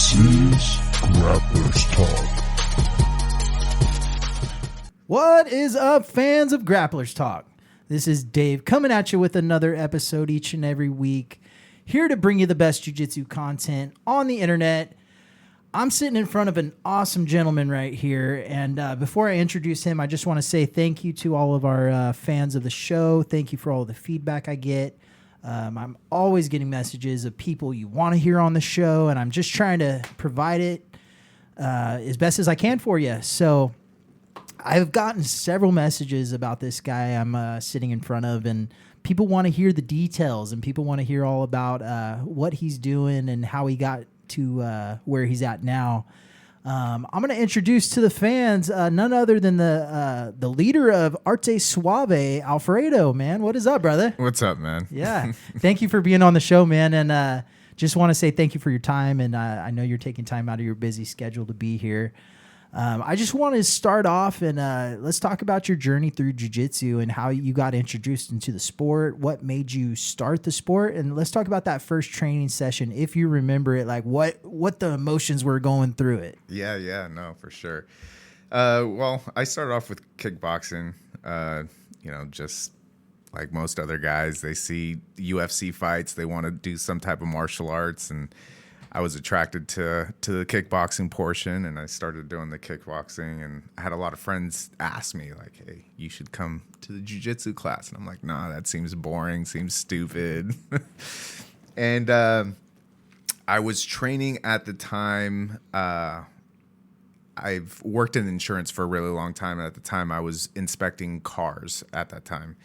This is Grapplers Talk. What is up, fans of Grapplers Talk? This is Dave coming at you with another episode each and every week, here to bring you the best jiu-jitsu content on the internet. I'm sitting in front of an awesome gentleman right here, and before I introduce him, I just want to say thank you to all of our fans of the show. Thank you for all the feedback I get. I'm always getting messages of people you want to hear on the show, and I'm just trying to provide it as best as I can for you. So I've gotten several messages about this guy I'm sitting in front of, and people want to hear the details, and people want to hear all about what he's doing and how he got to where he's at now. I'm going to introduce to the fans none other than the leader of Arte Suave, Alfredo. Man, what is up, brother? What's up, man? Yeah, thank you for being on the show, man, and just want to say thank you for your time, and I know you're taking time out of your busy schedule to be here. I just want to start off and let's talk about your journey through jiu-jitsu and how you got introduced into the sport, what made you start the sport, and let's talk about that first training session, if you remember it, like what the emotions were going through it. Yeah, no, for sure. Well, I started off with kickboxing, just like most other guys. They see UFC fights, they want to do some type of martial arts, and I was attracted to the kickboxing portion, and I started doing the kickboxing, and I had a lot of friends ask me, like, hey, you should come to the jiu-jitsu class. And I'm like, nah, that seems boring, seems stupid. And I was training at the time. I've worked in insurance for a really long time, and at the time I was inspecting cars at that time.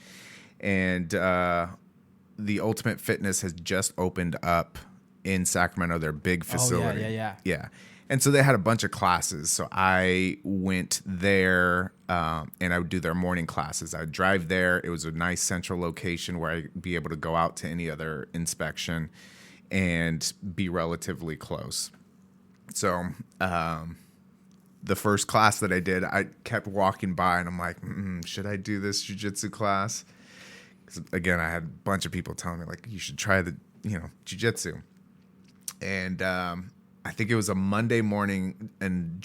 And the Ultimate Fitness has just opened up in Sacramento, their big facility. Yeah. And so they had a bunch of classes. So I went there and I would do their morning classes. I would drive there. It was a nice central location where I'd be able to go out to any other inspection and be relatively close. So the first class that I did, I kept walking by and I'm like, should I do this jiu-jitsu class? 'Cause again, I had a bunch of people telling me, like, you should try the, jiu-jitsu. And I think it was a Monday morning, and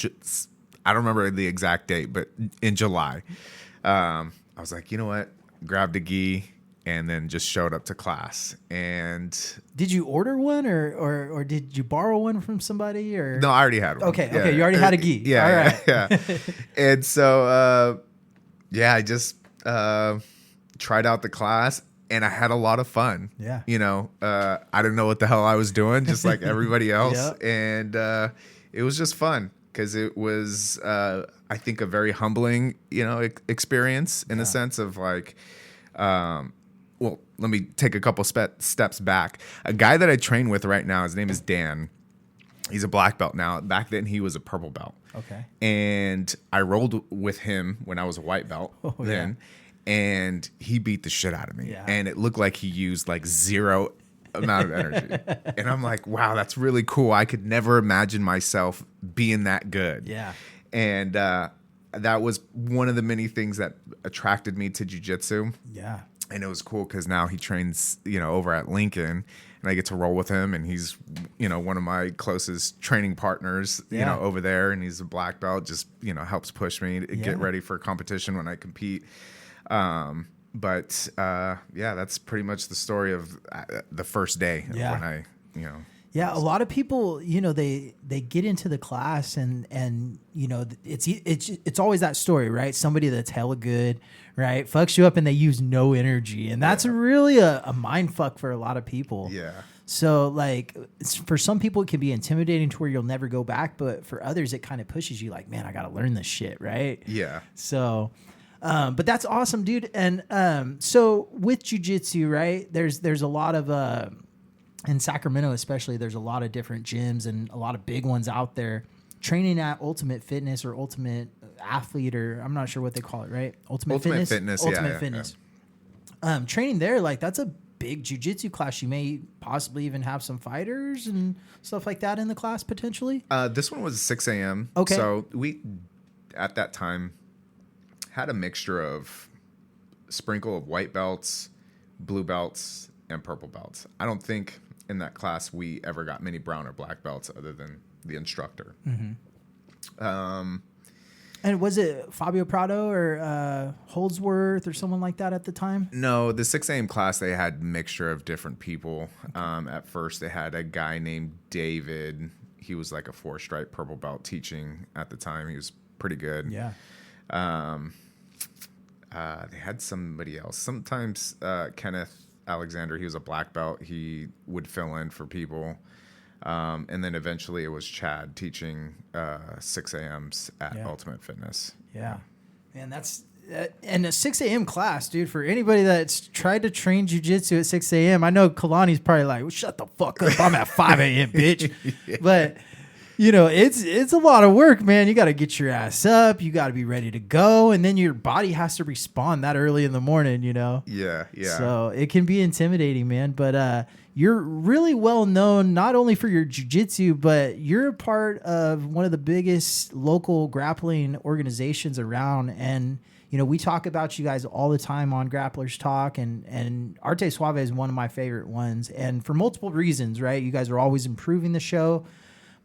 I don't remember the exact date, but in July, I was like, you know what? Grabbed a gi and then just showed up to class. And did you order one or did you borrow one from somebody? Or no, I already had one. Okay, you already had a gi. Yeah, all right. Yeah. And so I just tried out the class. And I had a lot of fun. Yeah. I didn't know what the hell I was doing, just like everybody else. Yep. And it was just fun because it was, I think, a very humbling, experience in a sense of like, let me take a couple steps back. A guy that I train with right now, his name is Dan. He's a black belt now. Back then, he was a purple belt. Okay. And I rolled with him when I was a white belt then. Yeah. And he beat the shit out of me. Yeah. And it looked like he used like zero amount of energy. And I'm like, wow, that's really cool. I could never imagine myself being that good. Yeah. And that was one of the many things that attracted me to jiu-jitsu. Yeah. And it was cool because now he trains, over at Lincoln. And I get to roll with him. And he's, one of my closest training partners, over there. And he's a black belt, just, helps push me to get ready for competition when I compete. But that's pretty much the story of the first day when I, Yeah, a lot of people, they get into the class and it's always that story, right? Somebody that's hella good, right? Fucks you up and they use no energy. And that's really a mind fuck for a lot of people. Yeah. So like for some people it can be intimidating to where you'll never go back, but for others it kind of pushes you like, man, I got to learn this shit, right? Yeah. So but that's awesome, dude. And so with jiu-jitsu, right, there's a lot of in Sacramento especially, there's a lot of different gyms and a lot of big ones out there. Training at Ultimate Fitness or Ultimate Athlete, or I'm not sure what they call it, right? Ultimate Fitness. Ultimate Fitness. Yeah. Training there, like that's a big jiu-jitsu class. You may possibly even have some fighters and stuff like that in the class potentially. This one was 6 a.m. Okay. So we, at that time, had a mixture of sprinkle of white belts, blue belts, and purple belts. I don't think in that class we ever got many brown or black belts other than the instructor. And was it Fabio Prado or Holdsworth or someone like that at the time? No, the 6 a.m. class, they had a mixture of different people. At first, they had a guy named David. He was like a 4-stripe purple belt teaching at the time. He was pretty good. Yeah. They had somebody else. Sometimes Kenneth Alexander, he was a black belt. He would fill in for people. And then eventually it was Chad teaching 6 a.m.s at Ultimate Fitness. Yeah. Man, that's and a 6 a.m. class, dude, for anybody that's tried to train jiu-jitsu at 6 a.m. I know Kalani's probably like, well, shut the fuck up. I'm at 5 a.m., bitch. Yeah. But, you know, it's a lot of work, man. You got to get your ass up. You got to be ready to go. And then your body has to respond that early in the morning, you know? Yeah, yeah. So it can be intimidating, man. But you're really well known not only for your jiu-jitsu, but you're a part of one of the biggest local grappling organizations around. And, you know, we talk about you guys all the time on Grapplers Talk, and Arte Suave is one of my favorite ones. And for multiple reasons, right? You guys are always improving the show,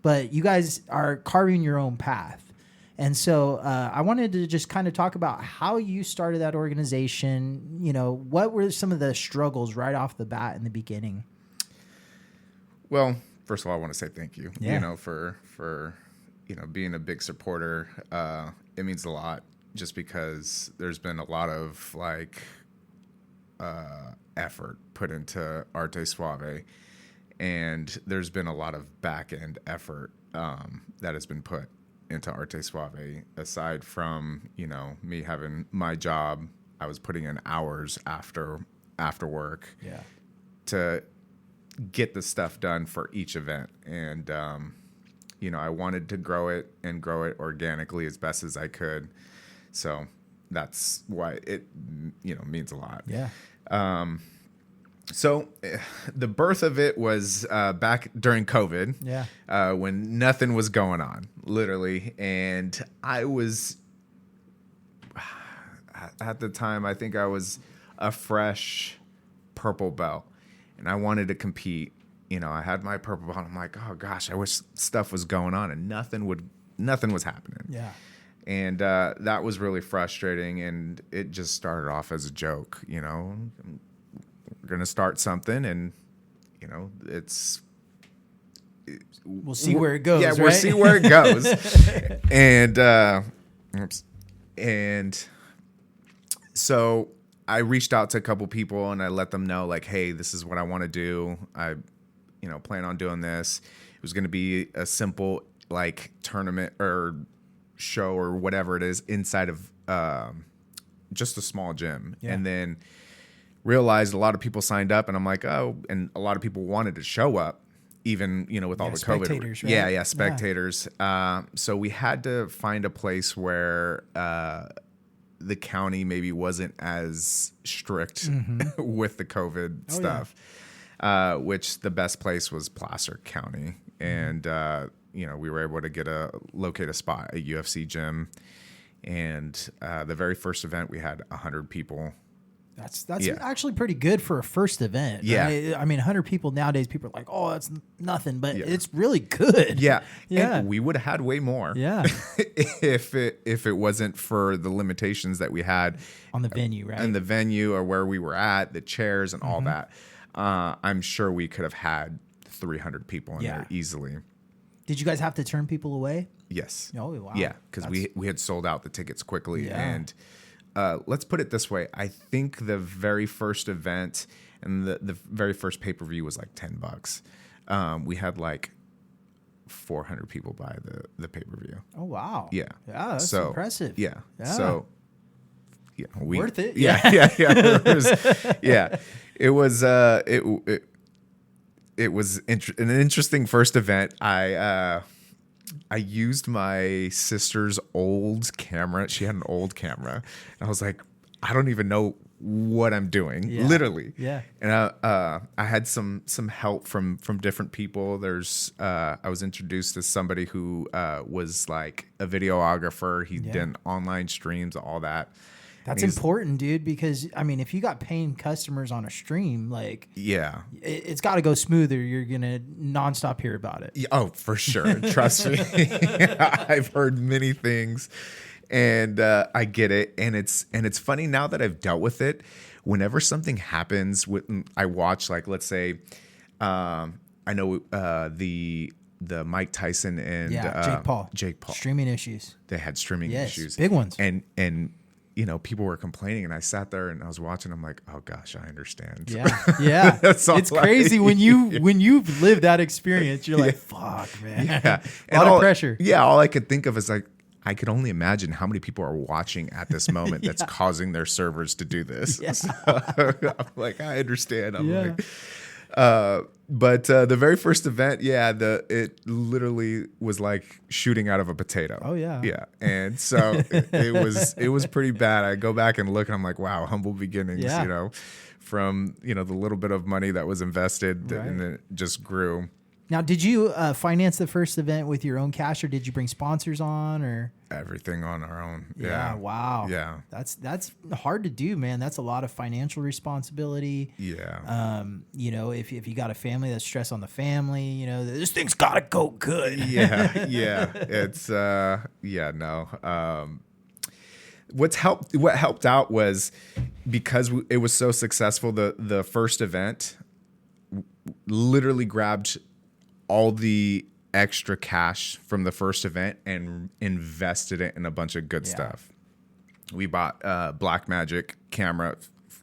but you guys are carving your own path. And so I wanted to just kind of talk about how you started that organization. You know, what were some of the struggles right off the bat in the beginning? Well, first of all, I want to say thank you, Yeah. you know, for, you know, being a big supporter. It means a lot just because there's been a lot of like effort put into Arte Suave, and there's been a lot of back end effort that has been put into Arte Suave. Aside from, you know, me having my job, I was putting in hours after work to get the stuff done for each event. And, you know, I wanted to grow it organically as best as I could. So that's why it, you know, means a lot. Yeah. So the birth of it was back during COVID, when nothing was going on, literally. And I was, at the time, I think I was a fresh purple belt, and I wanted to compete. You know, I had my purple belt. I'm like, oh gosh, I wish stuff was going on, and nothing was happening. Yeah. And that was really frustrating, and it just started off as a joke, you know. We're going to start something, and, you know, we'll see where it goes. Yeah, we'll right? see where it goes. And so I reached out to a couple people, and I let them know, like, hey, this is what I want to do. I, you know, plan on doing this. It was going to be a simple, like, tournament or show or whatever it is inside of just a small gym. Yeah. And then realized a lot of people signed up, and I'm like, oh, and a lot of people wanted to show up, even, you know, with all the COVID. Spectators, right? Yeah, spectators. So we had to find a place where the county maybe wasn't as strict with the COVID stuff, which the best place was Placer County. And, you know, we were able to locate a spot at UFC gym. And the very first event, we had 100 people. That's actually pretty good for a first event. Yeah. Right? I mean, 100 people nowadays, people are like, oh, that's nothing, but it's really good. Yeah. Yeah. And we would have had way more. Yeah. if it wasn't for the limitations that we had On the venue, right? and the venue or where we were at, the chairs and all that. I'm sure we could have had 300 people in there easily. Did you guys have to turn people away? Yes. Oh, wow. Yeah, because we had sold out the tickets quickly. Yeah. And let's put it this way. I think the very first event and the very first pay-per-view was like $10. We had like 400 people buy the pay-per-view. Oh, wow. Yeah. Yeah, that's impressive. Yeah. Yeah. So, yeah. Worth it. Yeah. It was it was an interesting first event. I used my sister's old camera. She had an old camera. And I was like, I don't even know what I'm doing, literally. Yeah. And I had some help from different people. I was introduced to somebody who was like a videographer. He did online streams, all that. That's important, dude, because I mean, if you got paying customers on a stream, like, yeah, it's got to go smoother. You're going to nonstop hear about it. Yeah, oh, for sure. Trust me. I've heard many things, and I get it. And it's funny now that I've dealt with it. Whenever something happens, I watch, like, let's say, I know the Mike Tyson and Jake Paul streaming issues. They had streaming issues, big ones, and people were complaining, and I sat there and I was watching. I'm like, oh gosh, I understand. Yeah. It's crazy when you've lived that experience. You're like, fuck, man. Yeah, a lot of pressure. Yeah, all I could think of is like, I could only imagine how many people are watching at this moment that's causing their servers to do this. Yeah. So, I'm like, I understand. But the very first event, it literally was like shooting out of a potato. Oh yeah. Yeah. And so it was pretty bad. I go back and look and I'm like, wow, humble beginnings, from, the little bit of money that was invested and then it just grew. Now, did you finance the first event with your own cash, or did you bring sponsors on, or everything on our own? Yeah. Wow. Yeah. That's hard to do, man. That's a lot of financial responsibility. Yeah. If you got a family, that's stress on the family. This thing's gotta go good. Yeah. Yeah. It's What helped out was because it was so successful. The first event literally grabbed all the extra cash from the first event and invested it in a bunch of good stuff. We bought Blackmagic camera,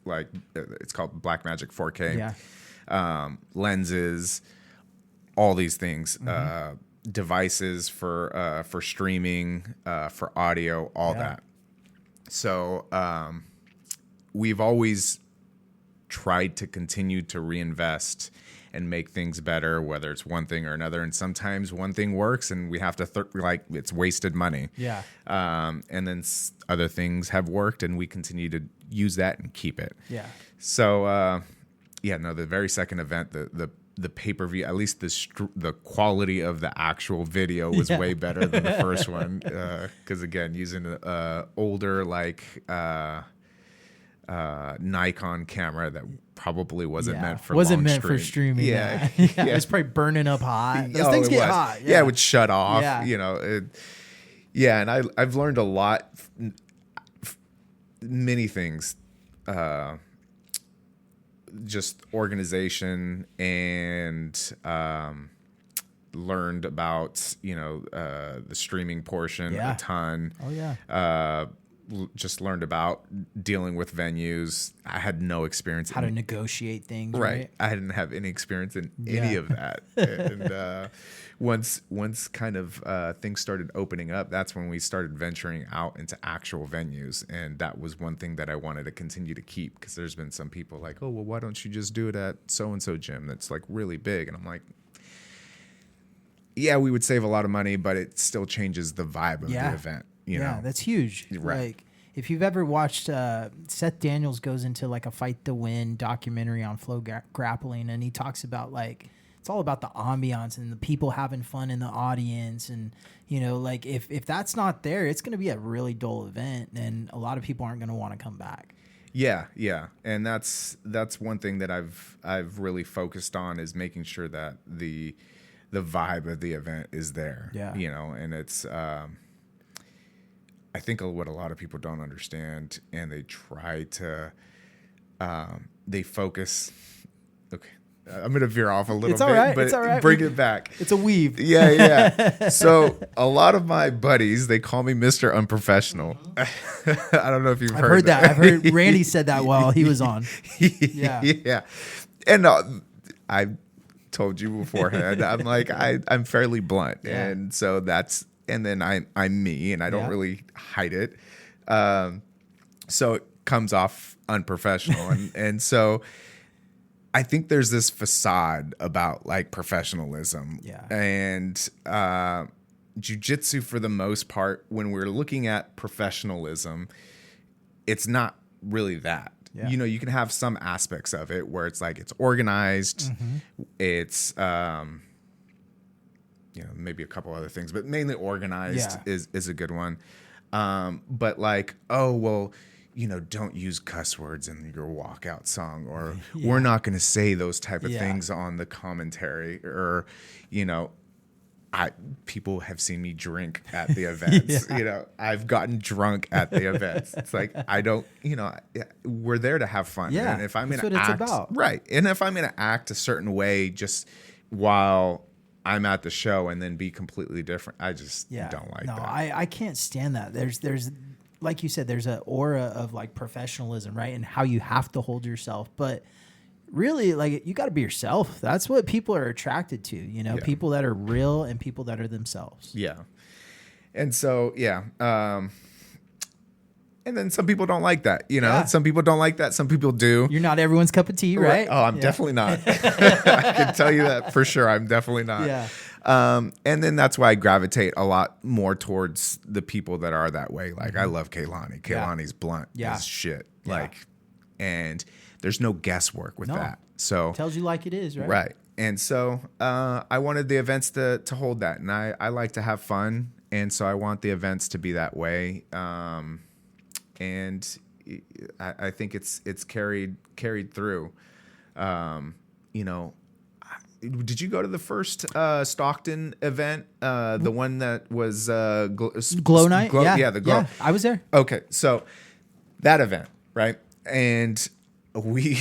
like it's called Blackmagic 4K, lenses, all these things, devices for streaming, for audio, all that. So we've always tried to continue to reinvest and make things better, whether it's one thing or another. And sometimes one thing works and we have to it's wasted money. Yeah. And then other things have worked and we continue to use that and keep it. Yeah. So, the very second event, the pay-per-view, at least the quality of the actual video was way better than the first one. Cause again, using an older, Nikon camera that probably wasn't meant for streaming. Yeah. It was probably burning up hot. Those things get hot. Yeah, it would shut off. Yeah. And I've learned a lot, many things, just organization, and learned about the streaming portion a ton. Oh yeah. Just learned about dealing with venues. I had no experience. How to negotiate things, right? I didn't have any experience in any of that. And once kind of things started opening up, that's when we started venturing out into actual venues. And that was one thing that I wanted to continue to keep, because there's been some people like, oh, well, why don't you just do it at so-and-so gym that's like really big? And I'm like, yeah, we would save a lot of money, but it still changes the vibe of the event. You know? That's huge. Right. Like, if you've ever watched Seth Daniels goes into like a Fight to Win documentary on flow grappling, and he talks about like it's all about the ambiance and the people having fun in the audience, and like if that's not there, it's going to be a really dull event, and a lot of people aren't going to want to come back. Yeah, and that's one thing that I've really focused on, is making sure that the vibe of the event is there. Yeah, and it's. I think what a lot of people don't understand, and they try to, they focus. Okay, I'm going to veer off a little bit, right. but it's all right. Bring it back. It's a weave. Yeah. So a lot of my buddies, they call me Mr. Unprofessional. I don't know if you've heard that. I've heard Randy said that while he was on. Yeah. And I told you beforehand, I'm like, I'm fairly blunt. And so that's, and then I'm me, and I don't really hide it. So it comes off unprofessional. And so I think there's this facade about like professionalism. Yeah. And jiu-jitsu, for the most part, when we're looking at professionalism, it's not really that. Yeah. You can have some aspects of it where it's like it's organized. It's maybe a couple other things, but mainly organized is a good one. But like, oh, well, don't use cuss words in your walkout song, or we're not going to say those type of things on the commentary, or, people have seen me drink at the events. I've gotten drunk at the events. It's like, I don't, we're there to have fun. Yeah, and if I'm going that's to what act, it's about. right. And if I'm going to act a certain way just while I'm at the show and then be completely different, I just don't like that. I can't stand that. There's like you said, there's an aura of like professionalism, right? And how you have to hold yourself. But really, like, you got to be yourself. That's what people are attracted to, people that are real and people that are themselves. Yeah. And so, and then some people don't like that, Some people don't like that. Some people do. You're not everyone's cup of tea, right? Oh, I'm definitely not. I can tell you that for sure. I'm definitely not. Yeah. And then that's why I gravitate a lot more towards the people that are that way. Like, I love Kaylani. Kaylani's blunt as shit. Yeah. Like, and there's no guesswork with that. So tells you like it is, right? Right. And so I wanted the events to hold that. And I like to have fun. And so I want the events to be that way. And I think it's carried through. Did you go to the first Stockton event? The one that was Glow Night? Yeah, the Glow. Yeah, I was there. Okay, so that event, right? And I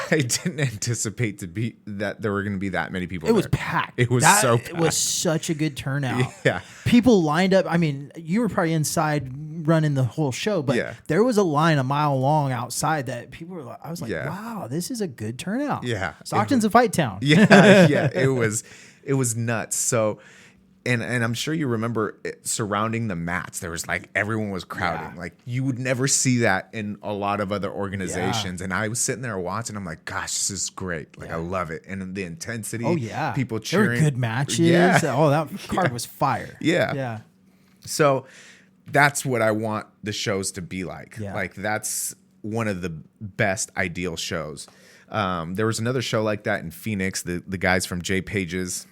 didn't anticipate that there were going to be that many people. It was packed. It was so packed. It was such a good turnout. Yeah. People lined up. I mean, you were probably inside running the whole show, but there was a line a mile long outside that people were like, I was like, wow, this is a good turnout. Yeah. Stockton's a fight town. Yeah. It was nuts. So, and I'm sure you remember surrounding the mats, there was like, everyone was crowding. Like, you would never see that in a lot of other organizations. And I was sitting there watching. I'm like, gosh, this is great. Like, I love it. And the intensity. Oh yeah. People cheering. There were good matches. Yeah. Oh, that card was fire. Yeah. Yeah. So that's what I want the shows to be like. Yeah. Like, that's one of the best ideal shows. There was another show like that in Phoenix. The guys from J Pages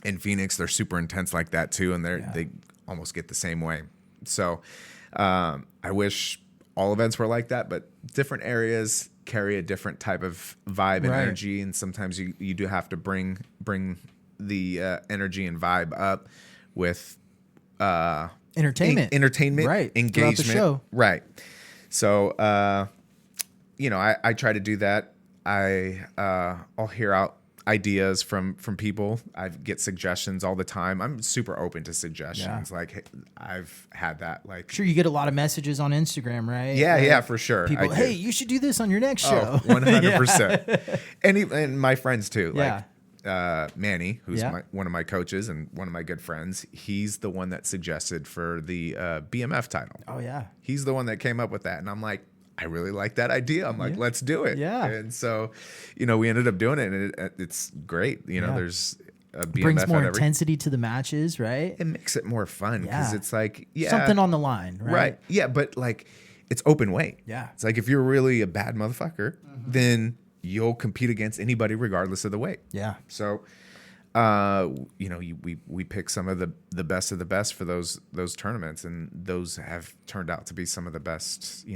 in Phoenix, they're super intense like that too, and they almost get the same way. So I wish all events were like that, but different areas carry a different type of vibe and energy, and sometimes you do have to bring the energy and vibe up with entertainment, right? Engagement, throughout the show, right? So I try to do that. I'll hear out ideas from people. I get suggestions all the time. I'm super open to suggestions. Like, hey, I've had that. Like, sure, you get a lot of messages on Instagram, right? Yeah, for sure. People, hey, you should do this on your next show. 100%. And my friends too. Yeah. Like Manny, who's one of my coaches and one of my good friends. He's the one that suggested for the BMF title. Oh yeah. He's the one that came up with that, and I'm like, I really like that idea. I'm like, let's do it. Yeah. And so, we ended up doing it, and it's great. There's a BMF. Brings more intensity to the matches, right? It makes it more fun because it's like, something on the line, right? Right. Yeah, but like, it's open weight. Yeah. It's like, if you're really a bad motherfucker, then you'll compete against anybody regardless of the weight. Yeah. So, we pick some of the best for those tournaments, and those have turned out to be some of the best,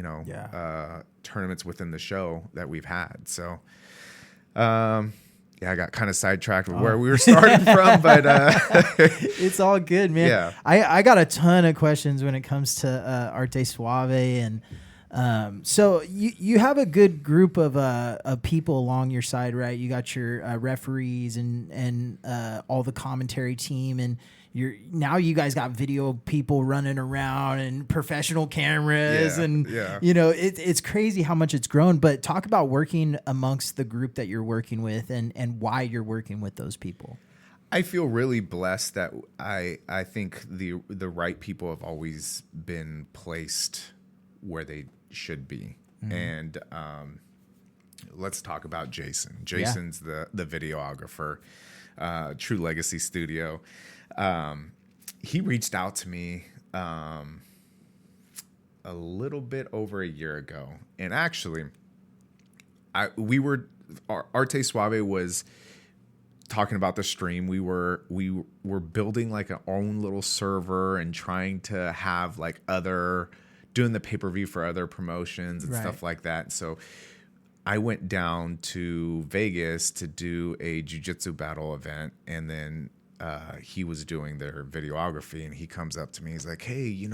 tournaments within the show that we've had. So, I got kind of sidetracked with where we were starting from, but it's all good, man. Yeah. I got a ton of questions when it comes to Arte Suave, and so you have a good group of people along your side, right? You got your referees and all the commentary team, and you guys got video people running around and professional cameras, it's crazy how much it's grown. But talk about working amongst the group that you're working with, and why you're working with those people. I feel really blessed that I think the right people have always been placed where they should be. And let's talk about Jason. Jason's the videographer, True Legacy Studio. He reached out to me a little bit over a year ago, and actually Arte Suave was talking about the stream. We were building like our own little server and trying to have like other doing the pay-per-view for other promotions and Right. stuff like that. So I went down to Vegas to do a jiu-jitsu battle event, and then he was doing their videography, and he comes up to me. He's like, "Hey,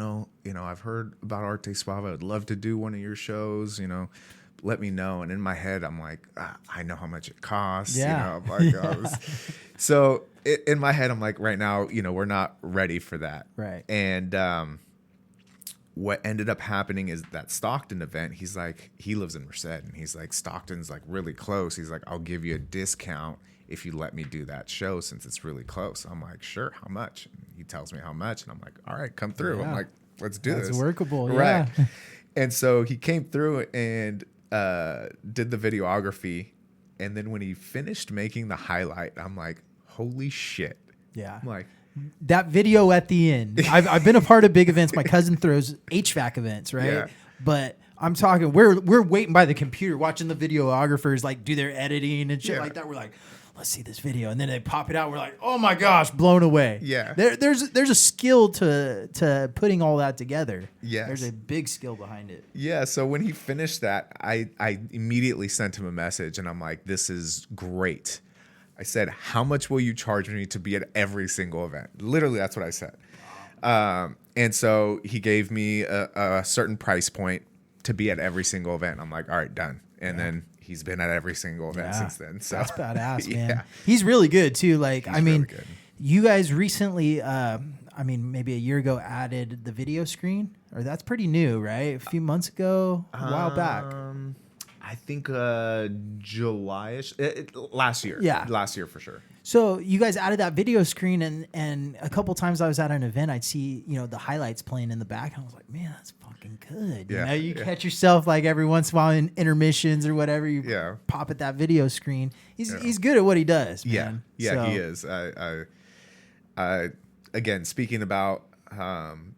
I've heard about Arte Suave. I'd love to do one of your shows. Let me know." And in my head, I'm like, I know how much it costs. Yeah. I'm like, so in my head, I'm like, right now, we're not ready for that. Right. And what ended up happening is that Stockton event, he's like, he lives in Merced, and he's like, Stockton's like really close. He's like, I'll give you a discount if you let me do that show since it's really close. I'm like, sure, how much? And he tells me how much, and I'm like, all right, come through. Yeah. I'm like, let's do this. It's workable. Right. Yeah. And so he came through and did the videography. And then when he finished making the highlight, I'm like, holy shit. Yeah. I'm like, that video at the end. I've been a part of big events. My cousin throws HVAC events, right? Yeah. But I'm talking, we're waiting by the computer watching the videographers like do their editing and shit Yeah. like that. We're like, let's see this video, and then they pop it out. We're like, oh my gosh, blown away. Yeah. There's a skill to putting all that together. Yes. There's a big skill behind it. yeah. So when he finished that, I immediately sent him a message, and I'm like, this is great. I said, how much will you charge me to be at every single event? Literally, that's what I said. And so he gave me a certain price point to be at every single event. I'm like, all right, done. And then he's been at every single event since then. So that's badass, man. Yeah. He's really good too. Like, He's really good. you guys recently, maybe a year ago, added the video screen, or that's pretty new, right? A few months ago, a while back. I think July-ish, last year. Yeah. Last year for sure. So you guys added that video screen, and a couple times I was at an event, I'd see the highlights playing in the back, and I was like, man, that's fucking good. Yeah, You yeah. catch yourself like every once in a while in intermissions or whatever, you Yeah. pop at that video screen. He's good at what he does, man. Yeah, So, he is. I again, speaking about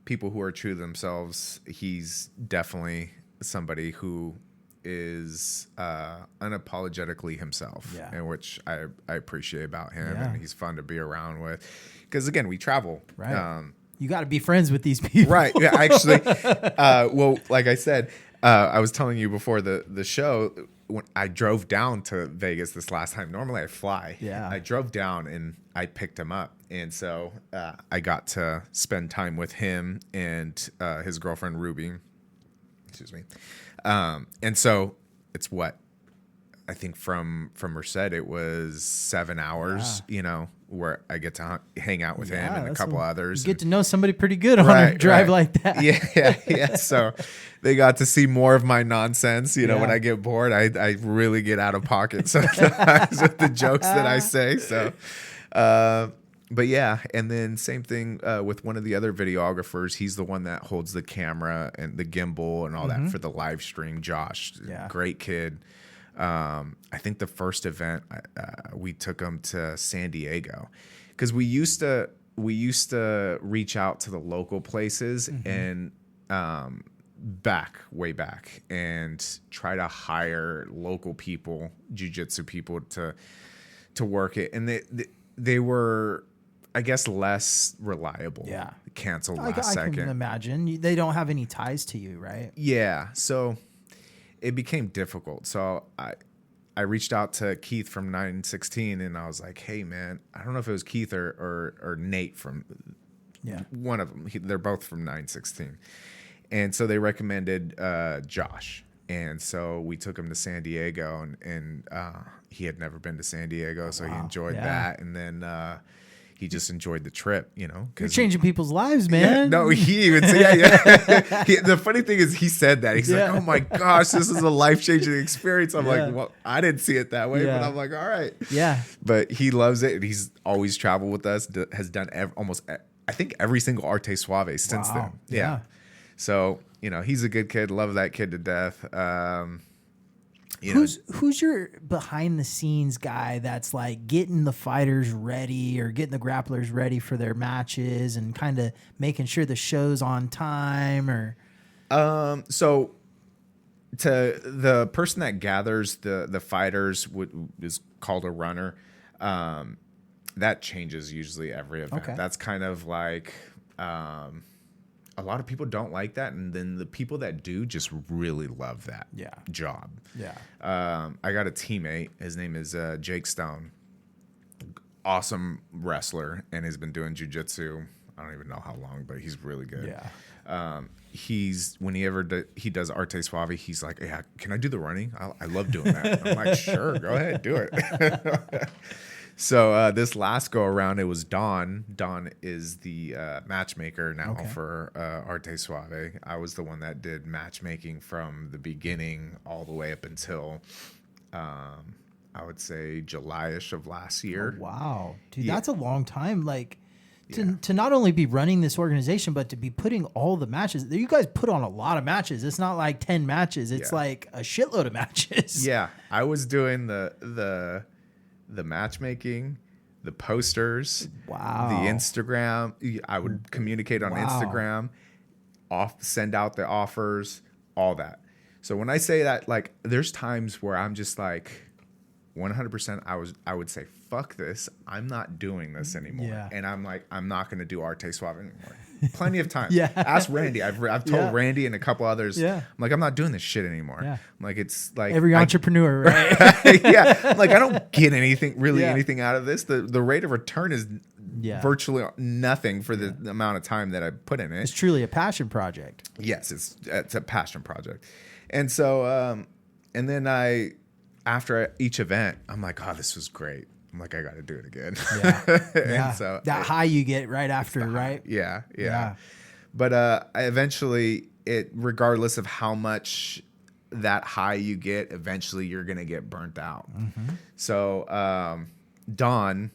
people who are true to themselves, he's definitely somebody who is unapologetically himself, Yeah. and which I appreciate about him, Yeah. and he's fun to be around with, because again, we travel, Right. You got to be friends with these people. right? Yeah, actually, well, like I said, I was telling you before the show, when I drove down to Vegas this last time. Normally I fly. Yeah. I drove down and I picked him up, and so I got to spend time with him and his girlfriend Ruby. Excuse me. And so it's what I think from Merced, it was 7 hours, where I get to hang out with him and a that's couple others. You get to know somebody pretty good on a drive like that. Yeah. So they got to see more of my nonsense. When Yeah. I get bored, I really get out of pocket sometimes with the jokes that I say. So, but yeah, and then same thing with one of the other videographers. He's the one that holds the camera and the gimbal and all that for the live stream. Josh, Yeah. great kid. I think the first event we took him to San Diego, because we used to reach out to the local places and way back and try to hire local people, jiu-jitsu people to work it, and they were, I guess, less reliable. Yeah. Canceled I last second. can imagine. They don't have any ties to you, right? Yeah, so it became difficult. So I reached out to Keith from 916, and I was like, hey, man, I don't know if it was Keith or Nate from one of them. They're both from 916. And so they recommended Josh. And so we took him to San Diego, and he had never been to San Diego, so he enjoyed that. And then he just enjoyed the trip, You're changing people's lives, man. no, he even said, the funny thing is, he said that. He's like, oh my gosh, this is a life-changing experience. I'm like, well, I didn't see it that way, but I'm like, all right. Yeah. But he loves it. And he's always traveled with us, has done I think every single Arte Suave since then. Yeah. So, he's a good kid. Love that kid to death. Who's your behind the scenes guy that's like getting the fighters ready or getting the grapplers ready for their matches and kind of making sure the show's on time? Or so to the person that gathers the fighters is called a runner. That changes usually every event. Okay. That's kind of like a lot of people don't like that, and then the people that do just really love that job. Yeah. I got a teammate. His name is Jake Stone. Awesome wrestler, and has been doing jiu-jitsu. I don't even know how long, but he's really good. Yeah. He's he does Arte Suave. He's like, yeah, can I do the running? I love doing that. I'm like, sure, go ahead, do it. So this last go around, it was Don. Don is the matchmaker now for Arte Suave. I was the one that did matchmaking from the beginning all the way up until I would say July-ish of last year. Oh, wow, dude, that's a long time. Like to not only be running this organization, but to be putting all the matches. You guys put on a lot of matches. It's not like 10 matches. It's like a shitload of matches. Yeah, I was doing the matchmaking, the posters, the Instagram. I would communicate on Instagram, send out the offers, all that. So when I say that, like, there's times where I'm just like, 100%, I would say, fuck this. I'm not doing this anymore. Yeah. And I'm like, I'm not going to do Arte Suave anymore. Plenty of times. Ask Randy. I've told Randy and a couple others. Yeah. I'm like, I'm not doing this shit anymore. Yeah. I'm like, it's like every entrepreneur, right? I'm like, I don't get anything out of this. The rate of return is virtually nothing for the amount of time that I put in it. It's truly a passion project. Yes, it's a passion project. And so and then after each event, I'm like, oh, this was great. I'm like, I got to do it again. And so that high you get right after, right? Yeah. But eventually, regardless of how much that high you get, eventually you're going to get burnt out. Mm-hmm. So Don,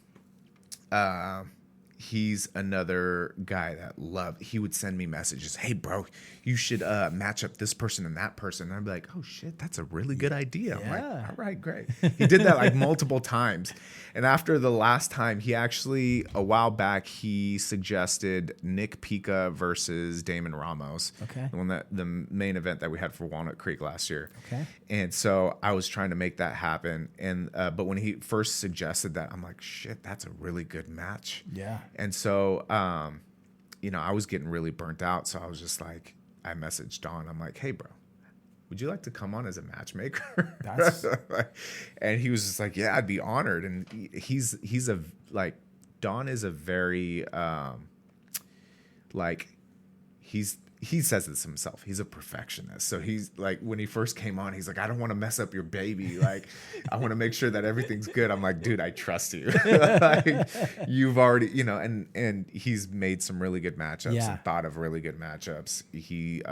he's another guy that he would send me messages. Hey, bro, you should match up this person and that person. And I'd be like, oh, shit, that's a really good idea. I'm like, all right, great. He did that like multiple times. And after the last time, he actually, a while back, he suggested Nick Pica versus Damon Ramos. Okay. The main event that we had for Walnut Creek last year. Okay. And so I was trying to make that happen. And but when he first suggested that, I'm like, shit, that's a really good match. Yeah. And so, I was getting really burnt out. So I was just like, I messaged Don. I'm like, hey, bro, would you like to come on as a matchmaker? And he was just like, yeah, I'd be honored. And Don is a very, he says this himself. He's a perfectionist. So he's like, when he first came on, he's like, I don't want to mess up your baby. Like, I want to make sure that everything's good. I'm like, dude, I trust you. Like, you've already, and he's made some really good matchups and thought of really good matchups. He,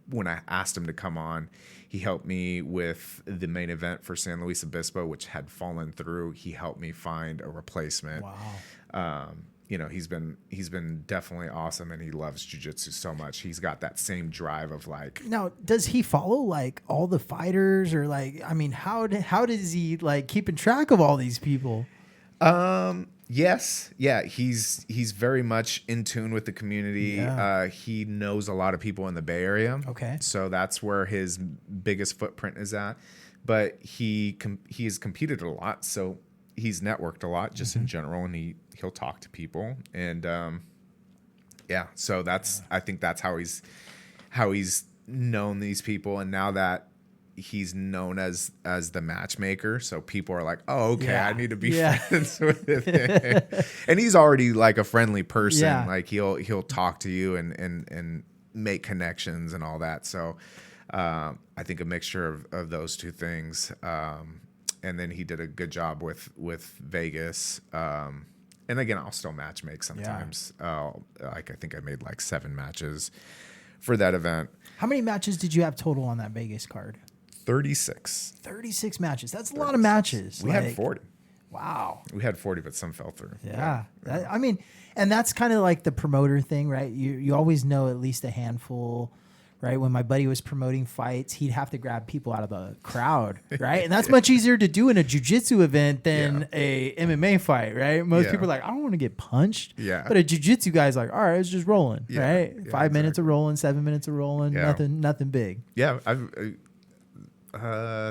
when I asked him to come on, he helped me with the main event for San Luis Obispo, which had fallen through. He helped me find a replacement. Wow. He's been definitely awesome, and he loves jiu-jitsu so much. He's got that same drive of like. Now, does he follow like all the fighters, or like, I mean, how does he like keeping track of all these people? Yes. Yeah. He's very much in tune with the community. Yeah. He knows a lot of people in the Bay Area. Okay. So that's where his biggest footprint is at. But he has competed a lot, so he's networked a lot just in general, and he'll talk to people. And so I think that's how he's known these people. And now that he's known as the matchmaker, so people are like, oh, okay, I need to be friends with him. And he's already like a friendly person. Yeah. Like he'll talk to you and make connections and all that. So I think a mixture of those two things. And then he did a good job with Vegas. And again, I'll still match make sometimes. I think I made like 7 matches for that event. How many matches did you have total on that Vegas card? 36. 36 matches. That's a lot of matches. We had 40. Wow. We had 40, but some fell through. Yeah. I mean, and that's kind of like the promoter thing, right? You always know at least a handful, right? When my buddy was promoting fights, he'd have to grab people out of the crowd, right? And that's much easier to do in a jiu-jitsu event than a MMA fight, right? Most people are like, I don't want to get punched. Yeah. But a jiu-jitsu guy's like, all right, it's just rolling, right? Yeah, 5 minutes of rolling, 7 minutes of rolling, nothing big. Yeah.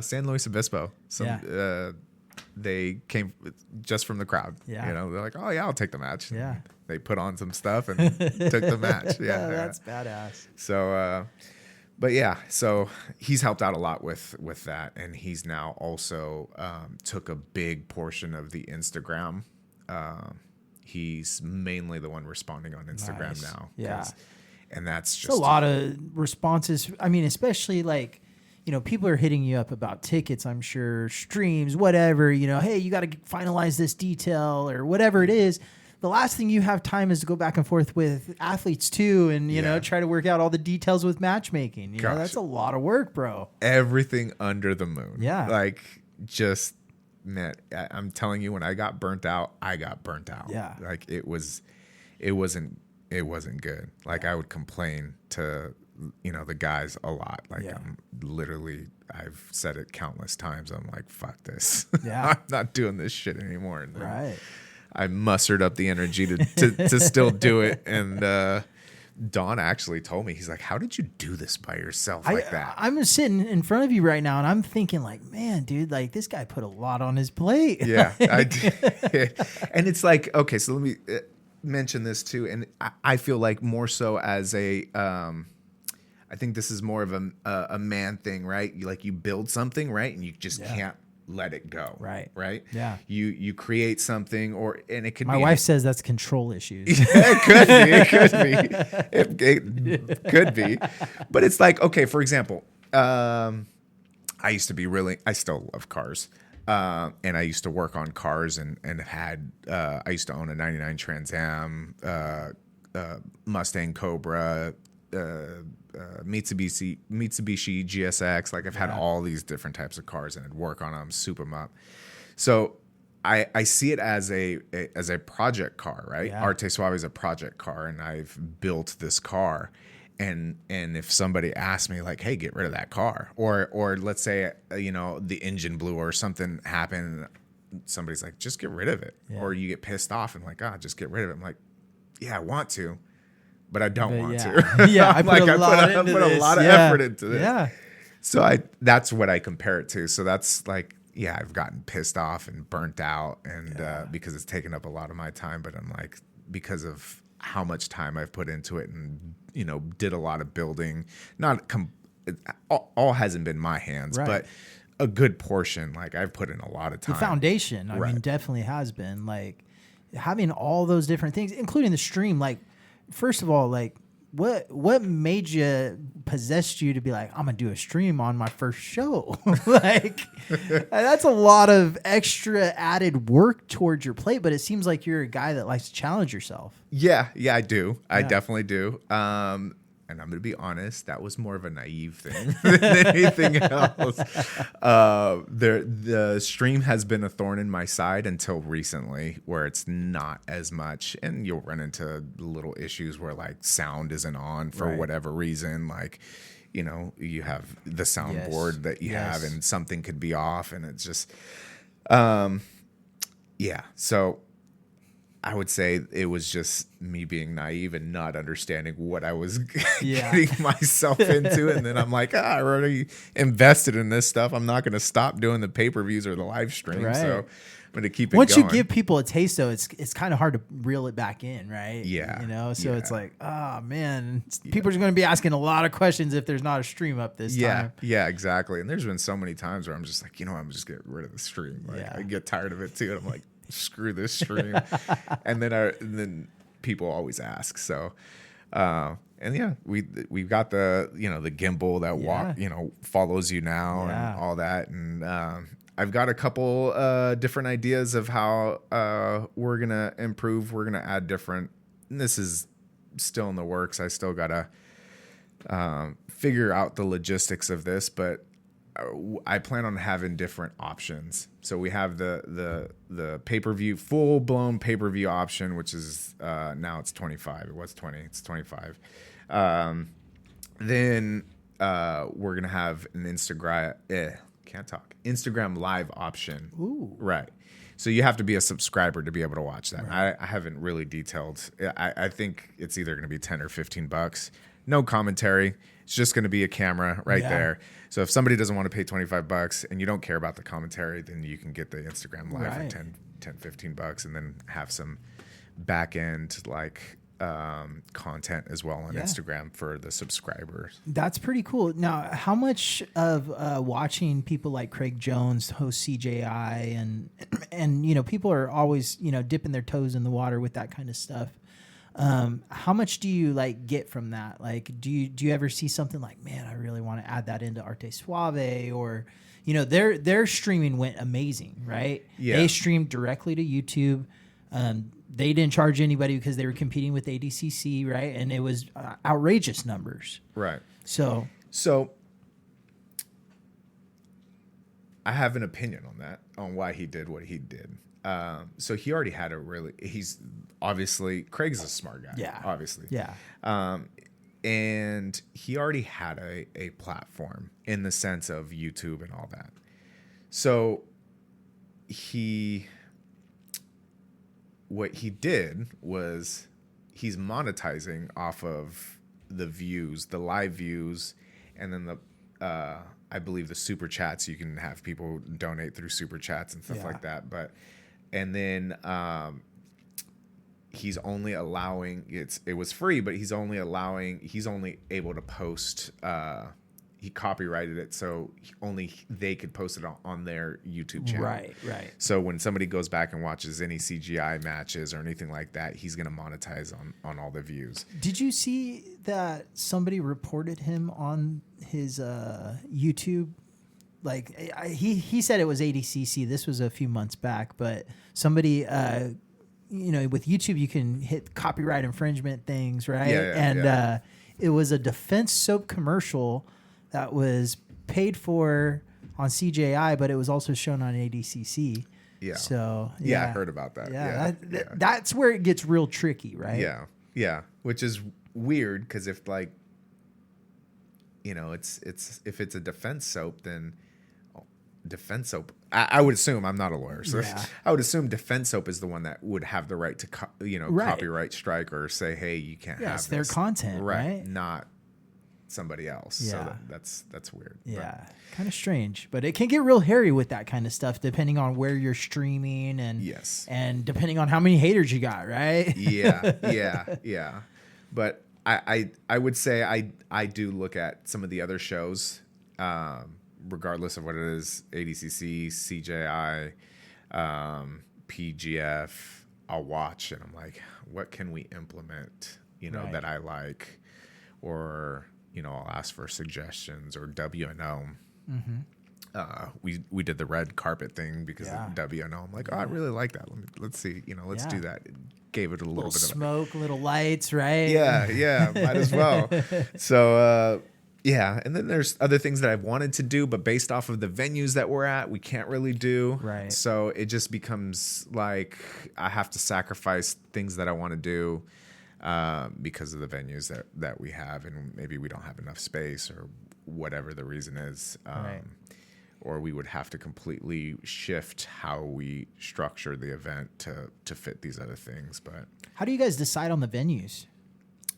San Luis Obispo. they came just from the crowd. Yeah. You know, they're like, oh yeah, I'll take the match. Yeah. And they put on some stuff and took the match. Yeah. That's badass. So, but yeah, so he's helped out a lot with that, and he's now also took a big portion of the Instagram. He's mainly the one responding on Instagram now. Yeah. And that's just a lot of responses. I mean, especially like, you know, people are hitting you up about tickets, I'm sure, streams, whatever, you know, hey, you got to finalize this detail or whatever it is. The last thing you have time is to go back and forth with athletes too, and, you know, try to work out all the details with matchmaking. You know, that's a lot of work, bro. Everything under the moon. Yeah. Like, just, man, I'm telling you, when I got burnt out, I got burnt out. Yeah. Like, it wasn't good. Like, I would complain to, you know, the guys a lot. Like, I've said it countless times. I'm like, fuck this. Yeah. I'm not doing this shit anymore. And Right. I mustered up the energy to still do it. And Don actually told me, he's like, how did you do this by yourself like that? I'm sitting in front of you right now, and I'm thinking like, man, dude, like this guy put a lot on his plate. Yeah, I did. And it's like, okay, so let me mention this too. And I feel like more so as I think this is more of a man thing, right? You build something, right? And you just can't let it go. Right. Yeah. You create something, and it could My be. wife says that's control issues. It could be. But it's like, okay, for example, I used to be I still love cars. And I used to work on cars and had, I used to own a 99 Trans Am, Mustang Cobra, Mitsubishi GSX. Like, I've had all these different types of cars, and I'd work on them, soup them up. So I see it as a project car, right? Yeah. Arte Suave is a project car, and I've built this car. And if somebody asks me like, hey, get rid of that car, or let's say, you know, the engine blew or something happened, somebody's like, just get rid of it. Yeah. Or you get pissed off and like, just get rid of it. I'm like, yeah, I want to, but I don't want to. Yeah, I put a lot of effort into this. Yeah. So that's what I compare it to. So that's like, yeah, I've gotten pissed off and burnt out, and because it's taken up a lot of my time. But I'm like, because of how much time I've put into it, and, you know, did a lot of building. All hasn't been my hands, but a good portion. Like, I've put in a lot of time. The foundation, I mean, definitely has been, like, having all those different things, including the stream. Like, first of all, like, what made you, possessed you to be like, I'm gonna do a stream on my first show? Like, that's a lot of extra added work towards your plate, but it seems like you're a guy that likes to challenge yourself. Yeah, I do. I definitely do. And I'm going to be honest, that was more of a naive thing than anything else. The stream has been a thorn in my side until recently, where it's not as much. And you'll run into little issues where, like, sound isn't on for whatever reason. Like, you know, you have the soundboard that you have, and something could be off. And it's just, so I would say it was just me being naive and not understanding what I was getting myself into. And then I'm like, I already invested in this stuff. I'm not going to stop doing the pay-per-views or the live stream. Right. So I'm going to keep it Once going. you give people a taste, though, it's kind of hard to reel it back in, right? Yeah. You know, so it's like, oh, man, people are going to be asking a lot of questions if there's not a stream up this time. Yeah, exactly. And there's been so many times where I'm just like, you know, I'm just getting rid of the stream. Like, I get tired of it, too. And I'm like, screw this stream. And then people always ask. So, we've got the, you know, the gimbal that follows you now and all that. And I've got a couple different ideas of how we're going to improve. We're going to add different, and this is still in the works. I still got to figure out the logistics of this, but I plan on having different options. So we have the pay-per-view, full-blown pay-per-view option, which is now it's 25. It was 20. It's 25. Then we're gonna have an Instagram live option. Ooh. Right. So you have to be a subscriber to be able to watch that. Right. I haven't really detailed. I think it's either going to be $10 or $15. No commentary. It's just going to be a camera right Yeah. there. So if somebody doesn't want to pay $25 and you don't care about the commentary, then you can get the Instagram live Right. for $10-15 and then have some back end content as well on Yeah. Instagram for the subscribers. That's pretty cool. Now, how much of watching people like Craig Jones host CJI and you know, people are always, you know, dipping their toes in the water with that kind of stuff. How much do you like get from that? Like, do you ever see something like, man, I really want to add that into Arte Suave, or, you know, their streaming went amazing, right? Yeah. They streamed directly to YouTube. They didn't charge anybody because they were competing with ADCC, right? And it was outrageous numbers. Right. So I have an opinion on that, on why he did what he did. So he already had he's obviously, Craig's a smart guy. Yeah. Obviously. yeah, And he already had a platform in the sense of YouTube and all that. So what he did was he's monetizing off of the views, the live views, and then I believe the super chats. You can have people donate through super chats and stuff like that. And then he's only allowing it was free, but he's only able to post. He copyrighted it, so only they could post it on their YouTube channel. right. So when somebody goes back and watches any CGI matches or anything like that, he's going to monetize on all the views. Did you see that somebody reported him on his YouTube? Like he said it was ADCC. This was a few months back, but somebody, you know, with YouTube you can hit copyright infringement things, right? Yeah. It was a Defense soap commercial that was paid for on CJI, but it was also shown on ADCC. Yeah. So Yeah, I heard about that. Yeah, that's where it gets real tricky, right? Yeah. Which is weird because if like, you know, if it's a defense soap, then defense soap. I would assume, I'm not a lawyer, so I would assume defense soap is the one that would have the right to copyright strike or say, hey, you can't have it's their this. content, right? Not somebody else. Yeah. So that's weird. Yeah, kind of strange, but it can get real hairy with that kind of stuff, depending on where you're streaming and and depending on how many haters you got, right? Yeah. But I would say I do look at some of the other shows, regardless of what it is, ADCC, CJI, PGF. I'll watch and I'm like, what can we implement, that I like, or I'll ask for suggestions, or WNO. We did the red carpet thing because of WNO. I'm like, I really like that. Let's see, let's do that. Gave it a little bit of smoke, little lights, right? Yeah, might as well. So, and then there's other things that I've wanted to do, but based off of the venues that we're at, we can't really do. Right. So it just becomes like I have to sacrifice things that I want to do because of the venues that we have, and maybe we don't have enough space or whatever the reason is. Or we would have to completely shift how we structure the event to fit these other things. But how do you guys decide on the venues?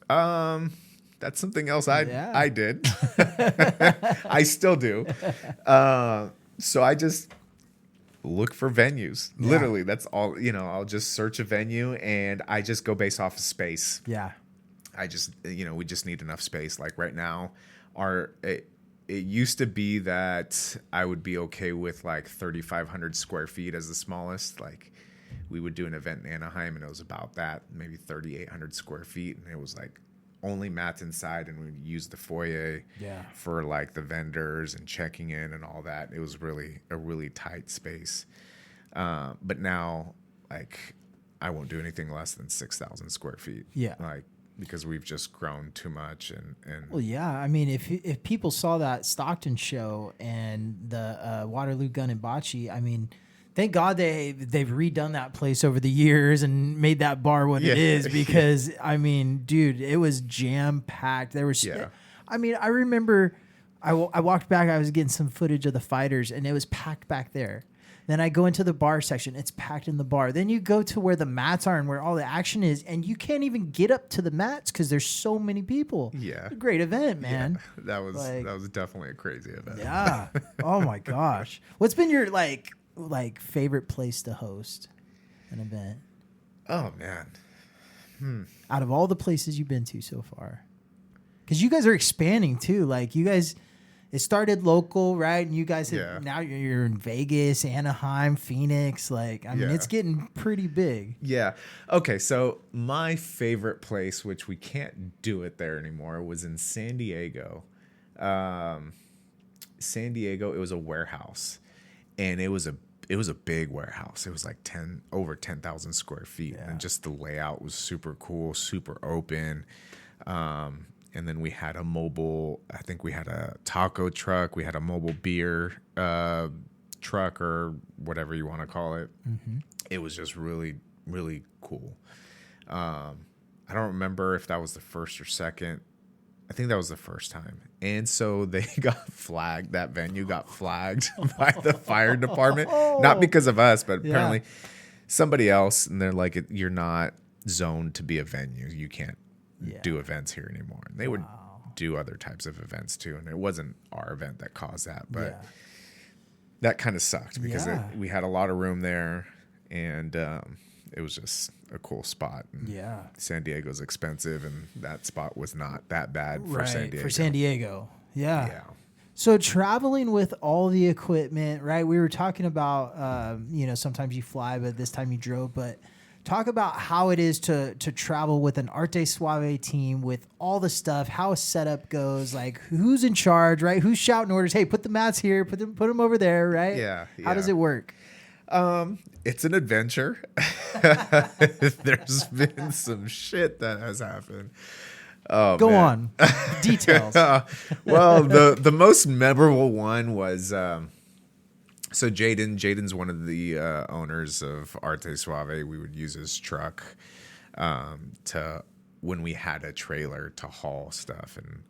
That's something else I did. I still do. So I just look for venues. Yeah. Literally, that's all. I'll just search a venue and I just go based off of space. Yeah. I just, we just need enough space. Like right now, it used to be that I would be okay with like 3,500 square feet as the smallest. Like we would do an event in Anaheim and it was about that, maybe 3,800 square feet. And it was like only mats inside, and we'd use the foyer for like the vendors and checking in and all that. It was really a really tight space. But now, like, I won't do anything less than 6,000 square feet. Yeah. Like, because we've just grown too much. And well, yeah. I mean, if people saw that Stockton show and the Waterloo Gun and Bocce, I mean, thank God they've redone that place over the years and made that bar what it is, because I mean, dude, it was jam packed. There was, I mean, I remember I walked back. I was getting some footage of the fighters, and it was packed back there. Then I go into the bar section. It's packed in the bar. Then you go to where the mats are and where all the action is, and you can't even get up to the mats because there's so many people. Yeah. It's a great event, man. Yeah, that was definitely a crazy event. Yeah. Oh my gosh. What's been your like favorite place to host an event? Oh man. Out of all the places you've been to so far, because you guys are expanding too. Like you guys, it started local, right? And you guys have, now you're in Vegas, Anaheim, Phoenix. Like I mean, it's getting pretty big. Yeah. Okay. So my favorite place, which we can't do it there anymore, was in San Diego. San Diego. It was a warehouse, and it was a big warehouse. It was like over 10,000 square feet. Yeah. And just the layout was super cool, super open. And then we had I think we had a taco truck. We had a mobile beer truck or whatever you want to call it. Mm-hmm. It was just really, really cool. I don't remember if that was the first or second. I think that was the first time. And so they got flagged. That venue got flagged by the fire department. Not because of us, but apparently somebody else. And they're like, you're not zoned to be a venue. You can't do events here anymore. And they would do other types of events too. And it wasn't our event that caused that. But that kind of sucked because we had a lot of room there. And it was just a cool spot. And San Diego's expensive, and that spot was not that bad for San Diego. For San Diego, yeah. So traveling with all the equipment, right? We were talking about, sometimes you fly, but this time you drove. But talk about how it is to travel with an Arte Suave team with all the stuff, how a setup goes, like who's in charge, right? Who's shouting orders? Hey, put the mats here, put them over there, right? Yeah. How does it work? It's an adventure. There's been some shit that has happened. Oh, Go on. Details. Well, the most memorable one was so Jaden's one of the owners of Arte Suave. We would use his truck to when we had a trailer to haul stuff, and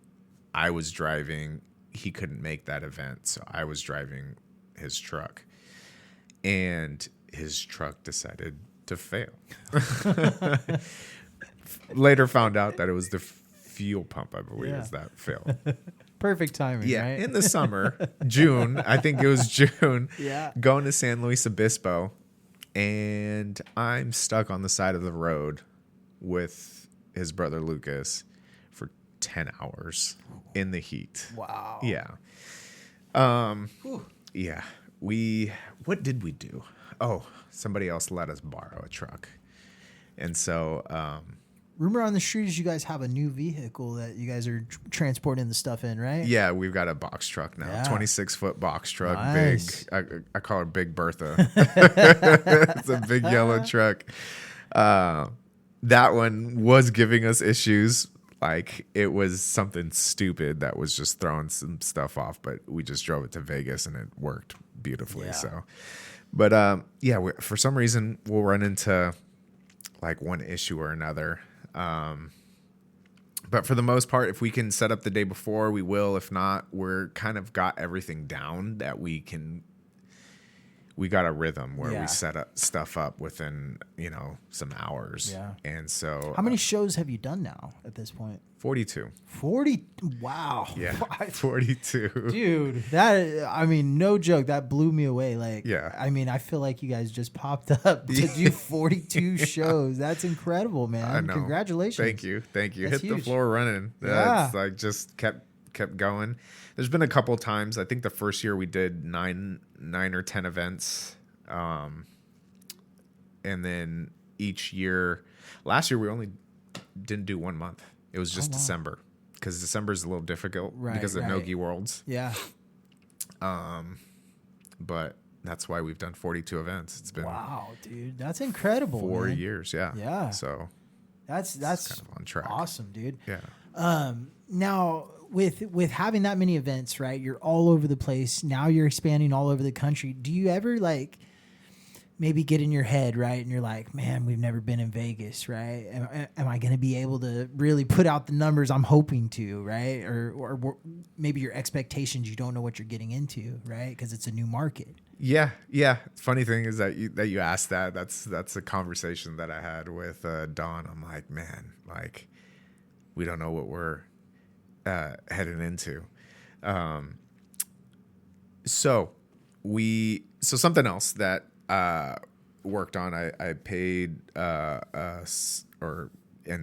I was driving. He couldn't make that event, so I was driving his truck. And his truck decided to fail. Later found out that it was the fuel pump, I believe, is that failed. Perfect timing, right? In the summer, June, I think it was June, going to San Luis Obispo, and I'm stuck on the side of the road with his brother Lucas for 10 hours in the heat. Wow. Yeah. Yeah. What did we do? Oh, somebody else let us borrow a truck. And so, rumor on the street is you guys have a new vehicle that you guys are transporting the stuff in, right? Yeah, we've got a box truck now, 26-foot box truck, nice. Big. I call her Big Bertha. It's a big yellow truck. That one was giving us issues. Like it was something stupid that was just throwing some stuff off, but we just drove it to Vegas and it worked beautifully. Yeah. So, but for some reason we'll run into like one issue or another. But for the most part, if we can set up the day before, we will. If not, we're kind of got everything down that we got a rhythm where we set up stuff up within, some hours. Yeah. And so how many shows have you done now at this point? 42. 40. Wow. Yeah. 42. Dude, no joke. That blew me away. Like, I feel like you guys just popped up to do 42 shows. That's incredible, man. I know. Congratulations. Thank you. That's Hit huge. The floor running. It's like just kept going. There's been a couple times. I think the first year we did nine or 10 events. And then each year, last year we only didn't do 1 month. It was just December because December is a little difficult because of Nogi Worlds. Yeah. But that's why we've done 42 events. It's been dude, that's incredible. 4 years, yeah. So that's kind of on track. Awesome, dude. Yeah. Now with having that many events, right? You're all over the place. Now you're expanding all over the country. Do you ever maybe get in your head, right? And you're like, man, we've never been in Vegas, right? Am I going to be able to really put out the numbers I'm hoping to, right? Or maybe your expectations, you don't know what you're getting into, right? Because it's a new market. Yeah. Funny thing is that you asked that. That's a conversation that I had with Don. I'm like, man, like we don't know what we're heading into. So something else that worked on, I paid and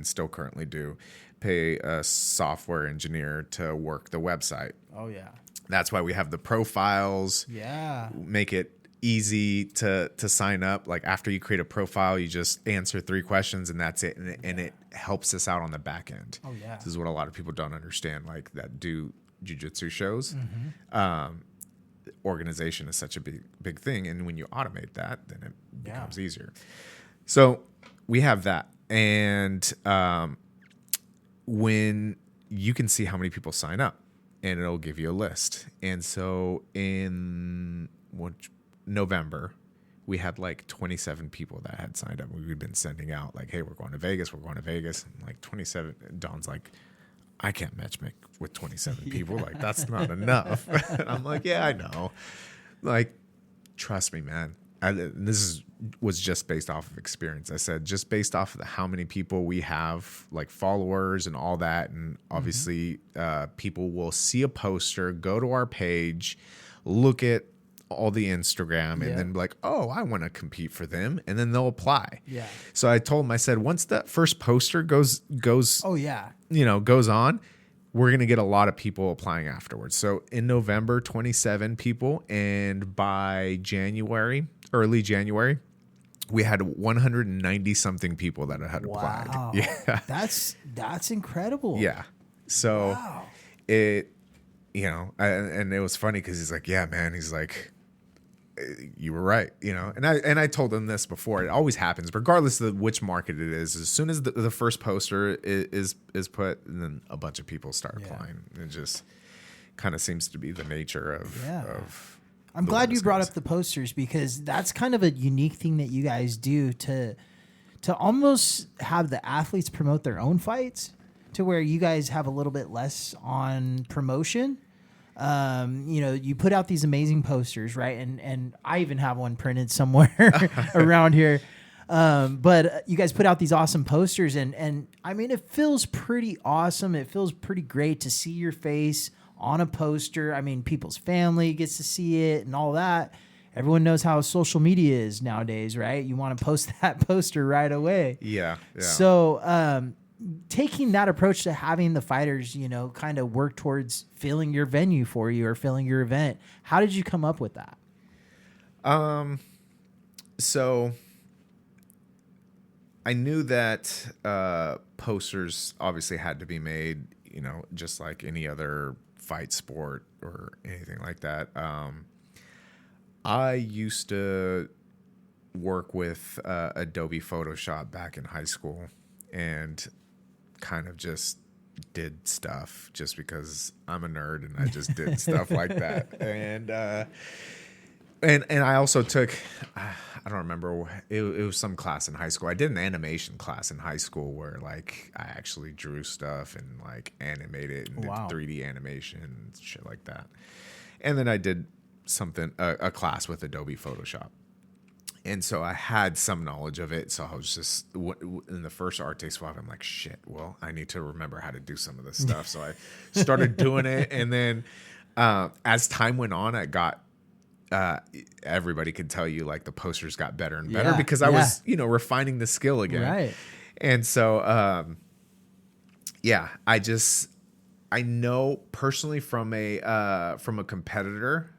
still currently do pay a software engineer to work the website. Oh yeah. That's why we have the profiles. Yeah. Make it easy to sign up. Like after you create a profile, you just answer 3 questions and that's it. And it helps us out on the back end. Oh yeah. This is what a lot of people don't understand, like that do jiu-jitsu shows. Organization is such a big thing. And when you automate that, then it becomes easier. So we have that. And when you can see how many people sign up, and it'll give you a list. And so in November, we had like 27 people that had signed up. We'd been sending out like, hey, we're going to Vegas. And like 27, Don's like, I can't matchmake with 27 people. Like, that's not enough. And I'm like, yeah, I know. Like, trust me, man. Was just based off of experience. I said, just based off of how many people we have, like followers and all that. And obviously people will see a poster, go to our page, look at all the Instagram and then be like, oh, I want to compete for them. And then they'll apply. Yeah. So I told them, I said, once that first poster goes, oh yeah, goes on, we're going to get a lot of people applying afterwards. So in November, 27 people. And by early January, we had 190 something people that had applied. Wow. Yeah. That's incredible. Yeah. So it, and it was funny because he's like, yeah, man. He's like, you were right, and I told him this before. It always happens, regardless of which market it is. As soon as the first poster is put, and then a bunch of people start applying. It just kind of seems to be the nature of. I'm glad you brought up the posters because that's kind of a unique thing that you guys do to almost have the athletes promote their own fights, to where you guys have a little bit less on promotion. You put out these amazing posters, right? And I even have one printed somewhere around here. But you guys put out these awesome posters and I mean, it feels pretty awesome. It feels pretty great to see your face on a poster. I mean, people's family gets to see it and all that. Everyone knows how social media is nowadays, right? You want to post that poster right away. Yeah. So, taking that approach to having the fighters, kind of work towards filling your venue for you or filling your event. How did you come up with that? So I knew that posters obviously had to be made, just like any other fight sport or anything like that. I used to work with Adobe Photoshop back in high school and kind of just did stuff just because I'm a nerd and I just did stuff like that. And I also took, I don't remember, it was some class in high school. I did an animation class in high school where like I actually drew stuff and like animated and did 3D animation and shit like that. And then I did a class with Adobe Photoshop. And so I had some knowledge of it. So I was just, in the first Arte Suave, I'm like, shit, well, I need to remember how to do some of this stuff. So I started doing it. And then as time went on, I got, everybody could tell you like the posters got better and better because I was, refining the skill again. Right. And so, I know personally from a competitor,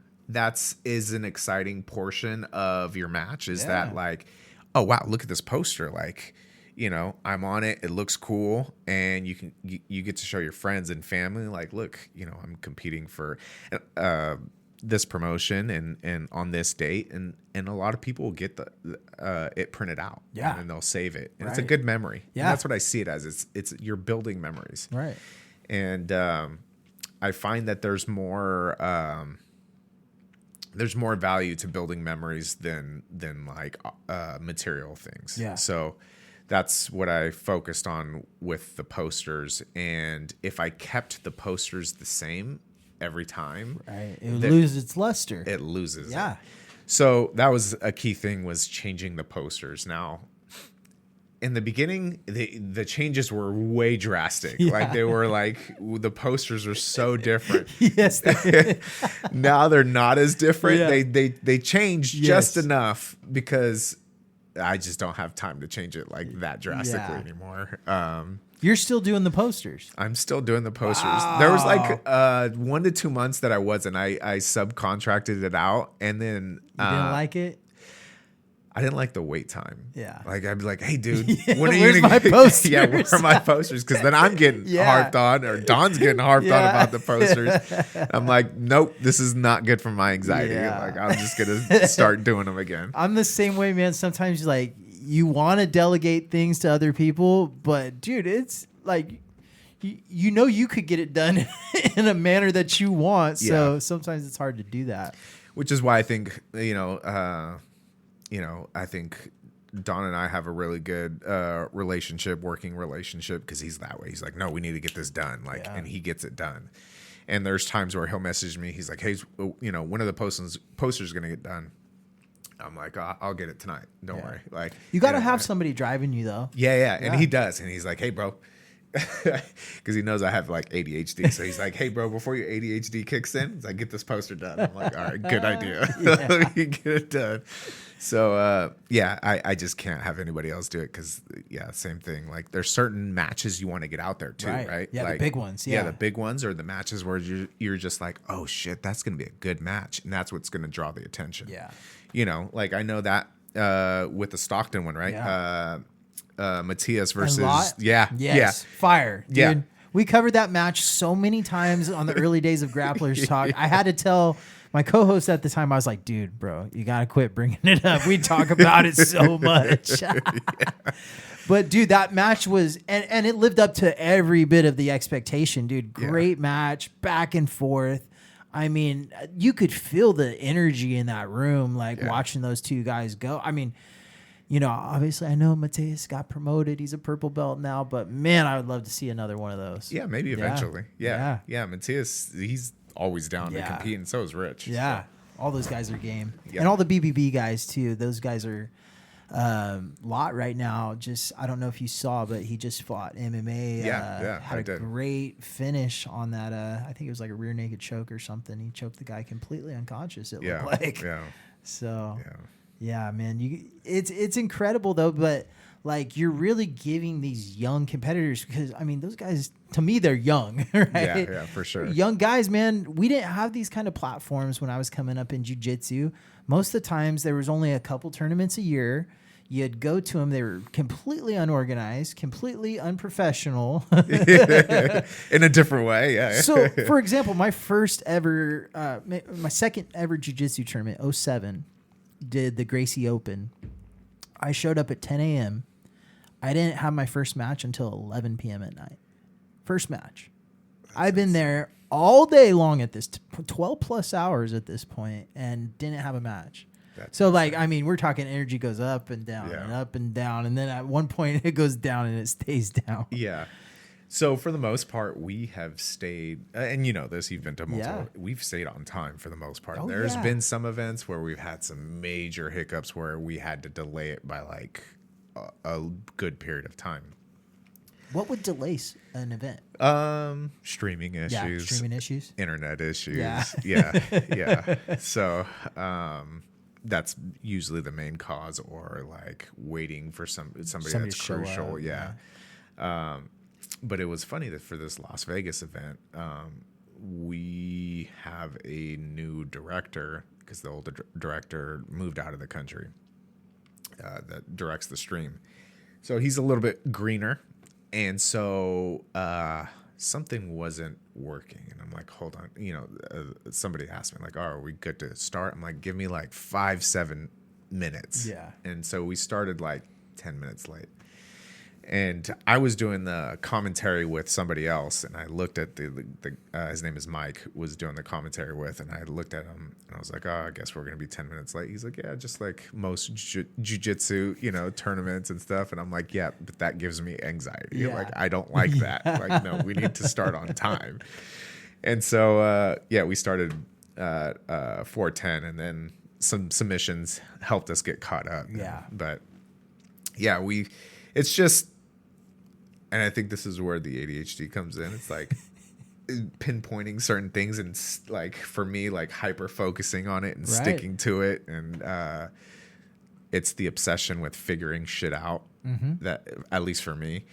is an exciting portion of your match is that like, oh wow, look at this poster. Like, I'm on it. It looks cool. And you get to show your friends and family, like, look, I'm competing for this promotion and on this date. And a lot of people will get it printed out and they'll save it. And it's a good memory. Yeah. And that's what I see it as. It's you're building memories. Right. And I find that there's more there's more value to building memories than like material things. Yeah. So that's what I focused on with the posters. And if I kept the posters the same every time, right, it would lose its luster. It loses. Yeah. It. So that was a key thing, was changing the posters. Now, in the beginning, the changes were way drastic. Yeah. Like they were like, the posters are so different. Yes. Now they're not as different. Yeah. They changed Yes. just enough because I just don't have time to change it like that drastically anymore. You're still doing the posters. I'm still doing the posters. Wow. There was like 1 to 2 months that I wasn't. I subcontracted it out, and then You didn't like it? I didn't like the wait time. Yeah. Like I'd be like, hey dude, when are where's you my gonna posters? Yeah, where are my posters? Because then I'm getting harped on, or Don's getting harped on about the posters. I'm like, nope, this is not good for my anxiety. Yeah. Like I'm just gonna start doing them again. I'm the same way, man. Sometimes like you want to delegate things to other people, but dude, it's like you know you could get it done in a manner that you want. So sometimes it's hard to do that. Which is why I think I think Don and I have a really good working relationship, because he's that way. He's like, no, we need to get this done. Like, and he gets it done. And there's times where he'll message me. He's like, hey, when are the posters going to get done? I'm like, I'll get it tonight. Don't worry. Like, You got to have somebody driving you though. Yeah. And he does. And he's like, hey, bro. Because he knows I have like ADHD. So he's like, hey, bro, before your ADHD kicks in, he's like, get this poster done. I'm like, all right, good idea. Let me get it done. So, I just can't have anybody else do it, because, same thing. Like, there's certain matches you want to get out there too, right? Yeah, like, the big ones. Yeah, the big ones, or the matches where you're just like, oh, shit, that's going to be a good match. And that's what's going to draw the attention. Yeah. Like I know that with the Stockton one, right? Yeah. Matthias versus Fire, dude. Yeah. We covered that match so many times on the early days of Grapplers Talk. I had to tell my co-host at the time, I was like, dude, bro, you got to quit bringing it up. We talk about it so much. But, dude, that match was, and it lived up to every bit of the expectation, dude. Great match, back and forth. I mean, you could feel the energy in that room, like watching those two guys go. I mean, obviously I know Matthias got promoted. He's a purple belt now, but man, I would love to see another one of those. Yeah, maybe eventually. Yeah. Matthias, he's always down to compete, and so is Rich. Yeah. So. All those guys are game. Yeah. And all the BBB guys too. Those guys are lot right now. Just, I don't know if you saw, but he just fought MMA. Had a great finish on that. I think it was like a rear naked choke or something. He choked the guy completely unconscious, it looked like. Yeah. So, yeah, man, it's incredible though. But like, you're really giving these young competitors, because I mean, those guys, to me, they're young, right? Yeah, for sure. Young guys, man. We didn't have these kind of platforms when I was coming up in jiu-jitsu. Most of the times there was only a couple tournaments a year. You'd go to them. They were completely unorganized, completely unprofessional. In a different way, yeah. So, for example, my second ever jiu-jitsu tournament, 2007, did the Gracie Open. I showed up at 10 a.m. I didn't have my first match until 11 p.m. at night. First match. I've been there all day long at this, 12 plus hours at this point, and didn't have a match. So, like, I mean, we're talking energy goes up and down and up and down. And then at one point it goes down and it stays down. Yeah. So for the most part, we have stayed, and you know this, you've been to multiple, we've stayed on time for the most part. There's been some events where we've had some major hiccups where we had to delay it by like a good period of time. What would delay an event? Streaming issues. Yeah, streaming issues. Internet issues. Yeah. So, that's usually the main cause, or like waiting for somebody that's crucial. But it was funny that for this Las Vegas event, we have a new director, because the old director moved out of the country that directs the stream. So he's a little bit greener. And so something wasn't working. And I'm like, hold on. Somebody asked me, like, oh, are we good to start? I'm like, give me like 5-7 minutes. Yeah. And so we started like 10 minutes late. And I was doing the commentary with somebody else, and I looked at his name is Mike, was doing the commentary with, and I looked at him, and I was like, oh, I guess we're going to be 10 minutes late. He's like, yeah, just like most jiu-jitsu, tournaments and stuff. And I'm like, yeah, but that gives me anxiety. Yeah. Like, I don't like that. Like, no, we need to start on time. And so, we started 4:10, and then some submissions helped us get caught up. Yeah. But yeah, it's just, and I think this is where the ADHD comes in. It's like pinpointing certain things, and like for me, like hyper focusing on it and sticking to it. And it's the obsession with figuring shit out, that, at least for me,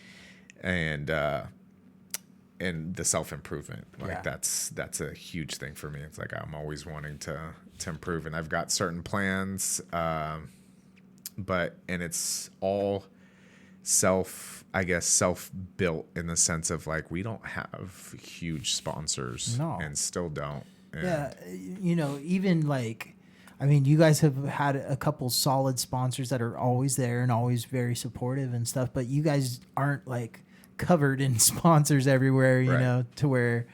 and the self-improvement. Like that's a huge thing for me. It's like I'm always wanting to improve, and I've got certain plans, but it's all self-built in the sense of like we don't have huge sponsors, and still don't. And even like, I mean, you guys have had a couple solid sponsors that are always there and always very supportive and stuff, but you guys aren't like covered in sponsors everywhere, you know, to where,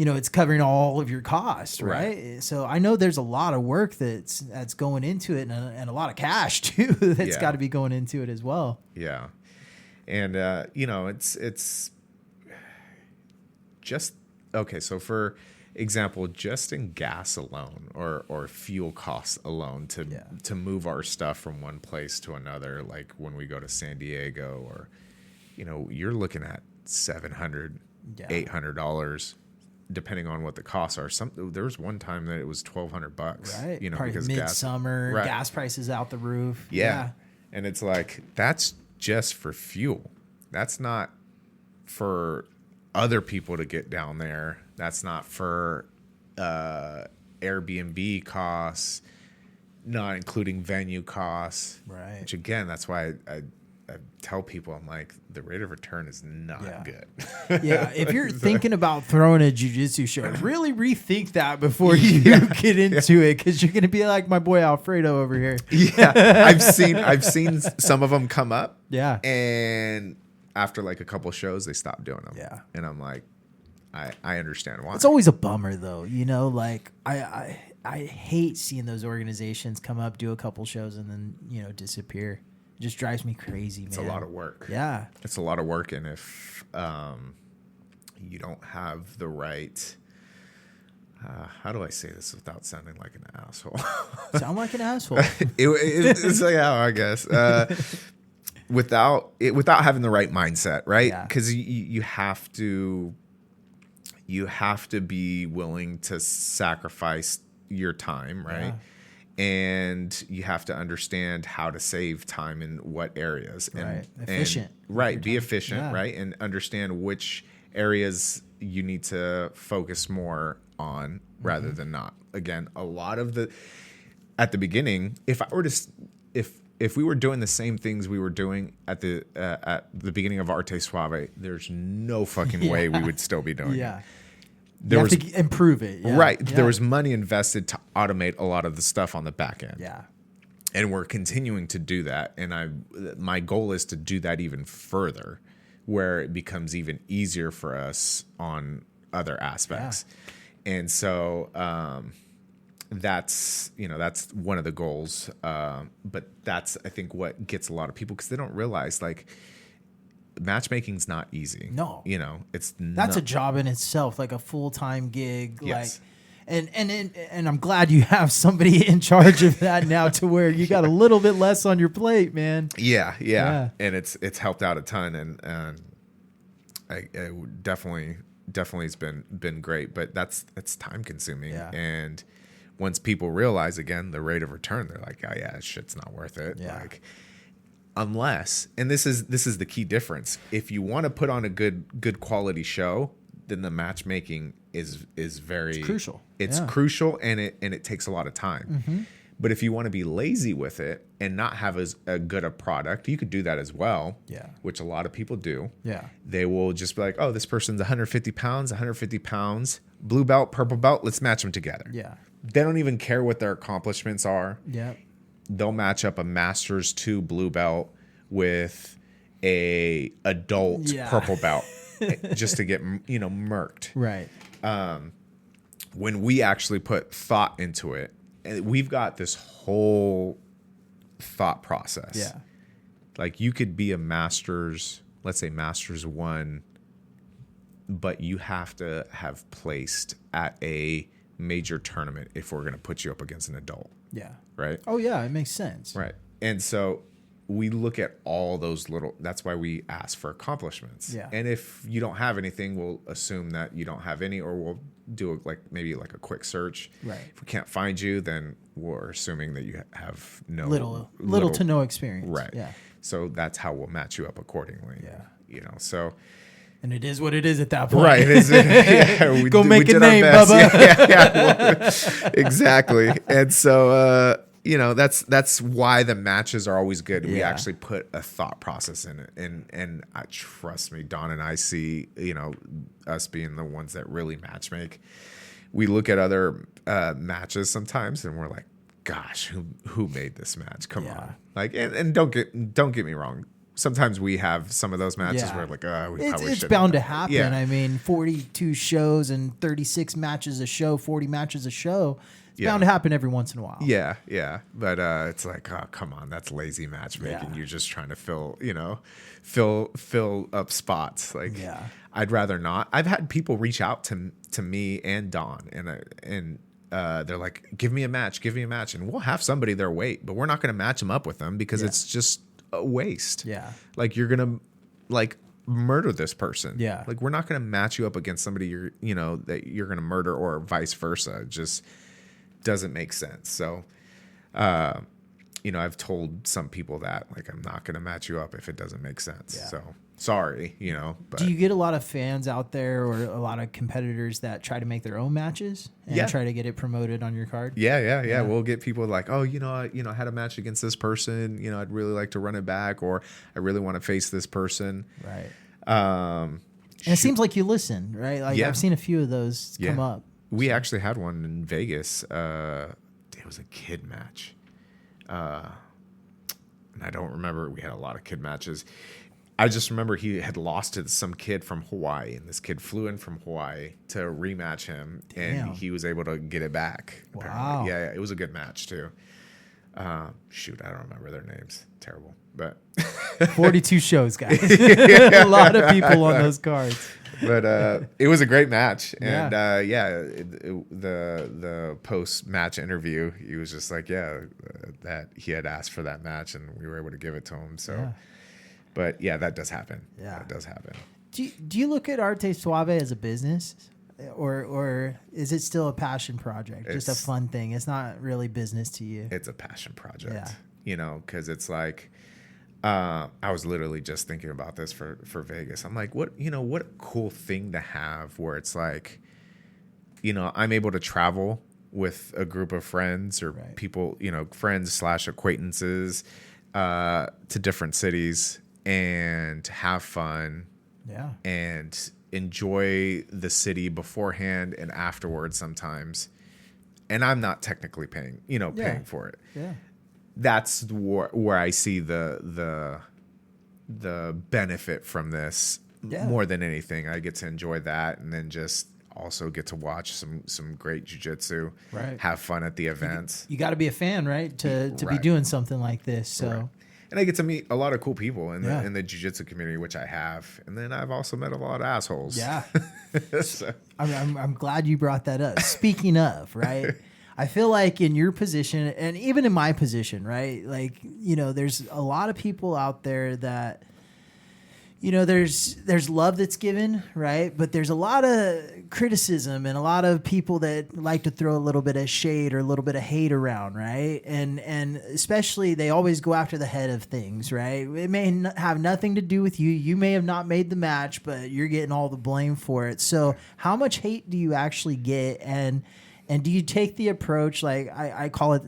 it's covering all of your costs, right? So I know there's a lot of work that's going into it, and a lot of cash too that's got to be going into it as well. Yeah, and it's just okay. So for example, just in gas alone, or fuel costs alone to move our stuff from one place to another, like when we go to San Diego, or you're looking at $700, $800. Depending on what the costs are. There was one time that it was $1,200, right? Because midsummer, gas prices out the roof. Yeah. And it's like, that's just for fuel. That's not for other people to get down there. That's not for Airbnb costs, not including venue costs. Right. Which again, that's why I tell people, I'm like, the rate of return is not good. If you're thinking about throwing a jiu-jitsu show, really rethink that before you get into it, because you're going to be like my boy Alfredo over here. I've seen some of them come up. Yeah. And after like a couple shows, they stopped doing them. Yeah. And I'm like, I understand why. It's always a bummer though, like I hate seeing those organizations come up, do a couple shows, and then disappear. It just drives me crazy, man. It's a lot of work. Yeah. It's a lot of work, and if you don't have the right, how do I say this without sounding like an asshole? Sound like an asshole. It's like, I guess. Without having the right mindset, right? Because you have to be willing to sacrifice your time, right? Yeah. And you have to understand how to save time in what areas. Efficient. Be efficient, right? And understand which areas you need to focus more on rather than not. Again, a lot of at the beginning, if we were doing the same things we were doing at the beginning of Arte Suave, there's no fucking way we would still be doing it. You have to improve it. Yeah. Right. Yeah. There was money invested to automate a lot of the stuff on the back end. Yeah. And we're continuing to do that. And my goal is to do that even further, where it becomes even easier for us on other aspects. Yeah. And so that's one of the goals. But that's, I think, what gets a lot of people, because they don't realize, like, matchmaking's not easy. No. That's a job in itself, like a full-time gig. Yes. Like, and I'm glad you have somebody in charge of that now, to where you got a little bit less on your plate, man. Yeah. And it's helped out a ton, and I definitely has been great, but that's time consuming. Yeah. And once people realize, again, the rate of return, they're like, oh yeah, this shit's not worth it. Yeah. Like, unless, and this is the key difference, if you want to put on a good quality show, then the matchmaking is very crucial. It's crucial, and it takes a lot of time. Mm-hmm. But if you want to be lazy with it and not have as good a product, you could do that as well. Yeah. Which a lot of people do. Yeah. They will just be like, oh, this person's 150 pounds, blue belt, purple belt, let's match them together. Yeah. They don't even care what their accomplishments are. Yeah. They'll match up a Masters 2 blue belt with a adult Yeah. purple belt just to get, murked. Right. When we actually put thought into it, and we've got this whole thought process. Yeah. Like you could be a master's, let's say master's 1, but you have to have placed at a major tournament if we're going to put you up against an adult. Yeah. Right. Oh yeah, it makes sense. Right. And so we look at all those that's why we ask for accomplishments. Yeah. And if you don't have anything, we'll assume that you don't have any, or we'll do maybe a quick search. Right. If we can't find you, then we're assuming that you have Little to no experience. Right. Yeah. So that's how we'll match you up accordingly. Yeah. So. And it is what it is at that point. Right. Go make a name, Bubba. Well, exactly. And so, that's why the matches are always good. We actually put a thought process in it. And trust me, Don and I see, us being the ones that really match make. We look at other matches sometimes and we're like, gosh, who made this match? Come on. And don't get me wrong. Sometimes we have some of those matches where we probably it's shouldn't. bound to happen. Yeah. I mean, 42 shows and 36 matches a show, 40 matches a show. It's bound to happen every once in a while. Yeah, yeah. But it's like, oh, come on, that's lazy matchmaking. Yeah. You're just trying to fill up spots. Like, I'd rather not. I've had people reach out to me and Don, and they're like, give me a match, and we'll have somebody their weight, but we're not going to match them up with them because it's just a waste. Yeah. Like you're gonna murder this person. Yeah. Like we're not gonna match you up against somebody that you're gonna murder, or vice versa. It just doesn't make sense. So I've told some people that I'm not gonna match you up if it doesn't make sense. Yeah. So sorry, but do you get a lot of fans out there or a lot of competitors that try to make their own matches and try to get it promoted on your card? Yeah. We'll get people like, oh, I had a match against this person. I'd really like to run it back, or I really want to face this person. Right. And it seems like you listen, right? I've seen a few of those come up. We actually had one in Vegas. It was a kid match. And I don't remember. We had a lot of kid matches. I just remember he had lost to some kid from Hawaii, and this kid flew in from Hawaii to rematch him, and he was able to get it back. Wow. Apparently. Yeah, it was a good match too. Shoot, I don't remember their names. Terrible, but 42 shows, guys. A lot of people on those cards. But it was a great match, and the post match interview, he was just like, that he had asked for that match, and we were able to give it to him. So. Yeah. But that does happen. Yeah, that does happen. Do you look at Arte Suave as a business, or is it still a passion project, just a fun thing? It's not really business to you. It's a passion project. Yeah. Because it's like, I was literally just thinking about this for Vegas. I'm like, what a cool thing to have, where it's like, I'm able to travel with a group of friends or people, friends / acquaintances, to different cities. And have fun, and enjoy the city beforehand and afterwards sometimes. And I'm not technically paying for it. Yeah, that's where I see the benefit from this more than anything. I get to enjoy that, and then just also get to watch some great jiu-jitsu. Right, have fun at the events. You got to be a fan, right, to be doing something like this. So. Right. And I get to meet a lot of cool people in the jiu-jitsu community, which I have. And then I've also met a lot of assholes. Yeah. So. I'm glad you brought that up. Speaking of, right? I feel like in your position, and even in my position, right? There's a lot of people out there that, there's love that's given, right? But there's a lot of criticism and a lot of people that like to throw a little bit of shade or a little bit of hate around, right? And especially they always go after the head of things, right? It may have nothing to do with you. You may have not made the match, but you're getting all the blame for it. So how much hate do you actually get? And do you take the approach, like I call it,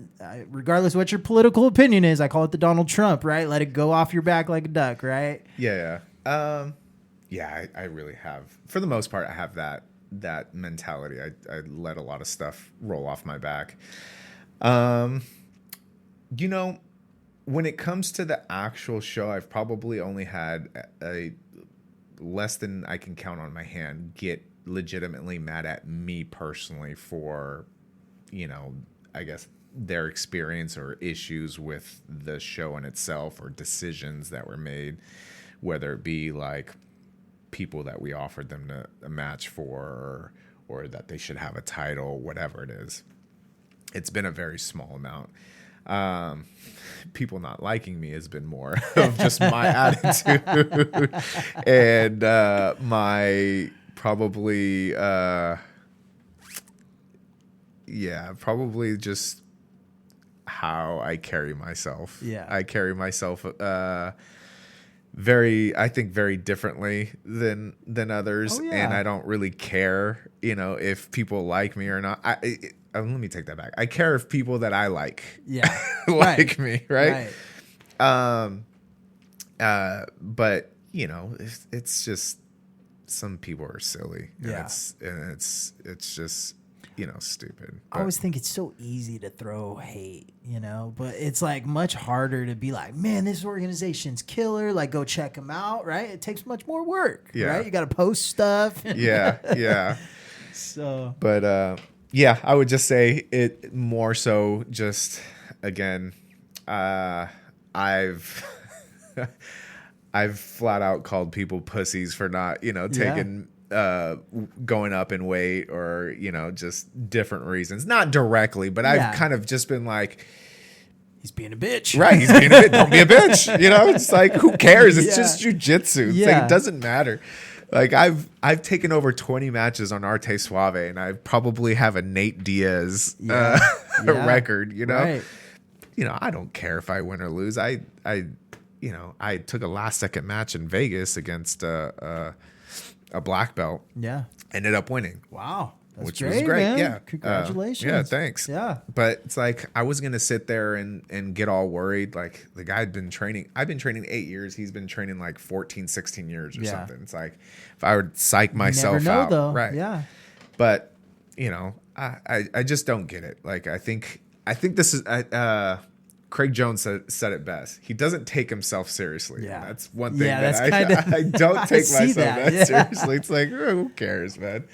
regardless of what your political opinion is, I call it the Donald Trump, right? Let it go off your back like a duck, right? Yeah. I really have. For the most part, I have that mentality. I let a lot of stuff roll off my back. when it comes to the actual show, I've probably only had a less than I can count on my hand get legitimately mad at me personally for, I guess their experience or issues with the show in itself or decisions that were made, whether it be like people that we offered them a match for or that they should have a title, whatever it is. It's been a very small amount. People not liking me has been more of just my attitude and my probably just how I carry myself. Yeah. I carry myself very differently than others. Oh, yeah. And I don't really care, if people like me or not. Let me take that back. I care if people that I like like me, right? But it's just some people are silly. Yeah. And it's just stupid. I always think it's so easy to throw hate, but it's like much harder to be like, man, this organization's killer. Like, go check them out, right? It takes much more work, right? You got to post stuff. Yeah. So, but I would just say it more so just, again, I've flat out called people pussies for not, taking going up in weight or, just different reasons. Not directly, but I've kind of just been like, he's being a bitch. Right, he's being a bitch. Don't be a bitch. It's like, who cares? It's just jiu-jitsu. It's like, it doesn't matter. Like, I've taken over 20 matches on Arte Suave, and I probably have a Nate Diaz record, Right. I don't care if I win or lose. I took a last-second match in Vegas against a black belt. Yeah. Ended up winning. Wow. That's which great, was great. Man. Yeah. Congratulations. Yeah, thanks. Yeah. But it's like I was going to sit there and get all worried. Like, the guy had been training. I've been training 8 years. He's been training like 14, 16 years or something. It's like if I would psych myself out. Though. Right. Yeah. But, I just don't get it. Like, I think this is Craig Jones said it best. He doesn't take himself seriously. Yeah. That's one thing that's I don't take myself that seriously. It's like, who cares, man?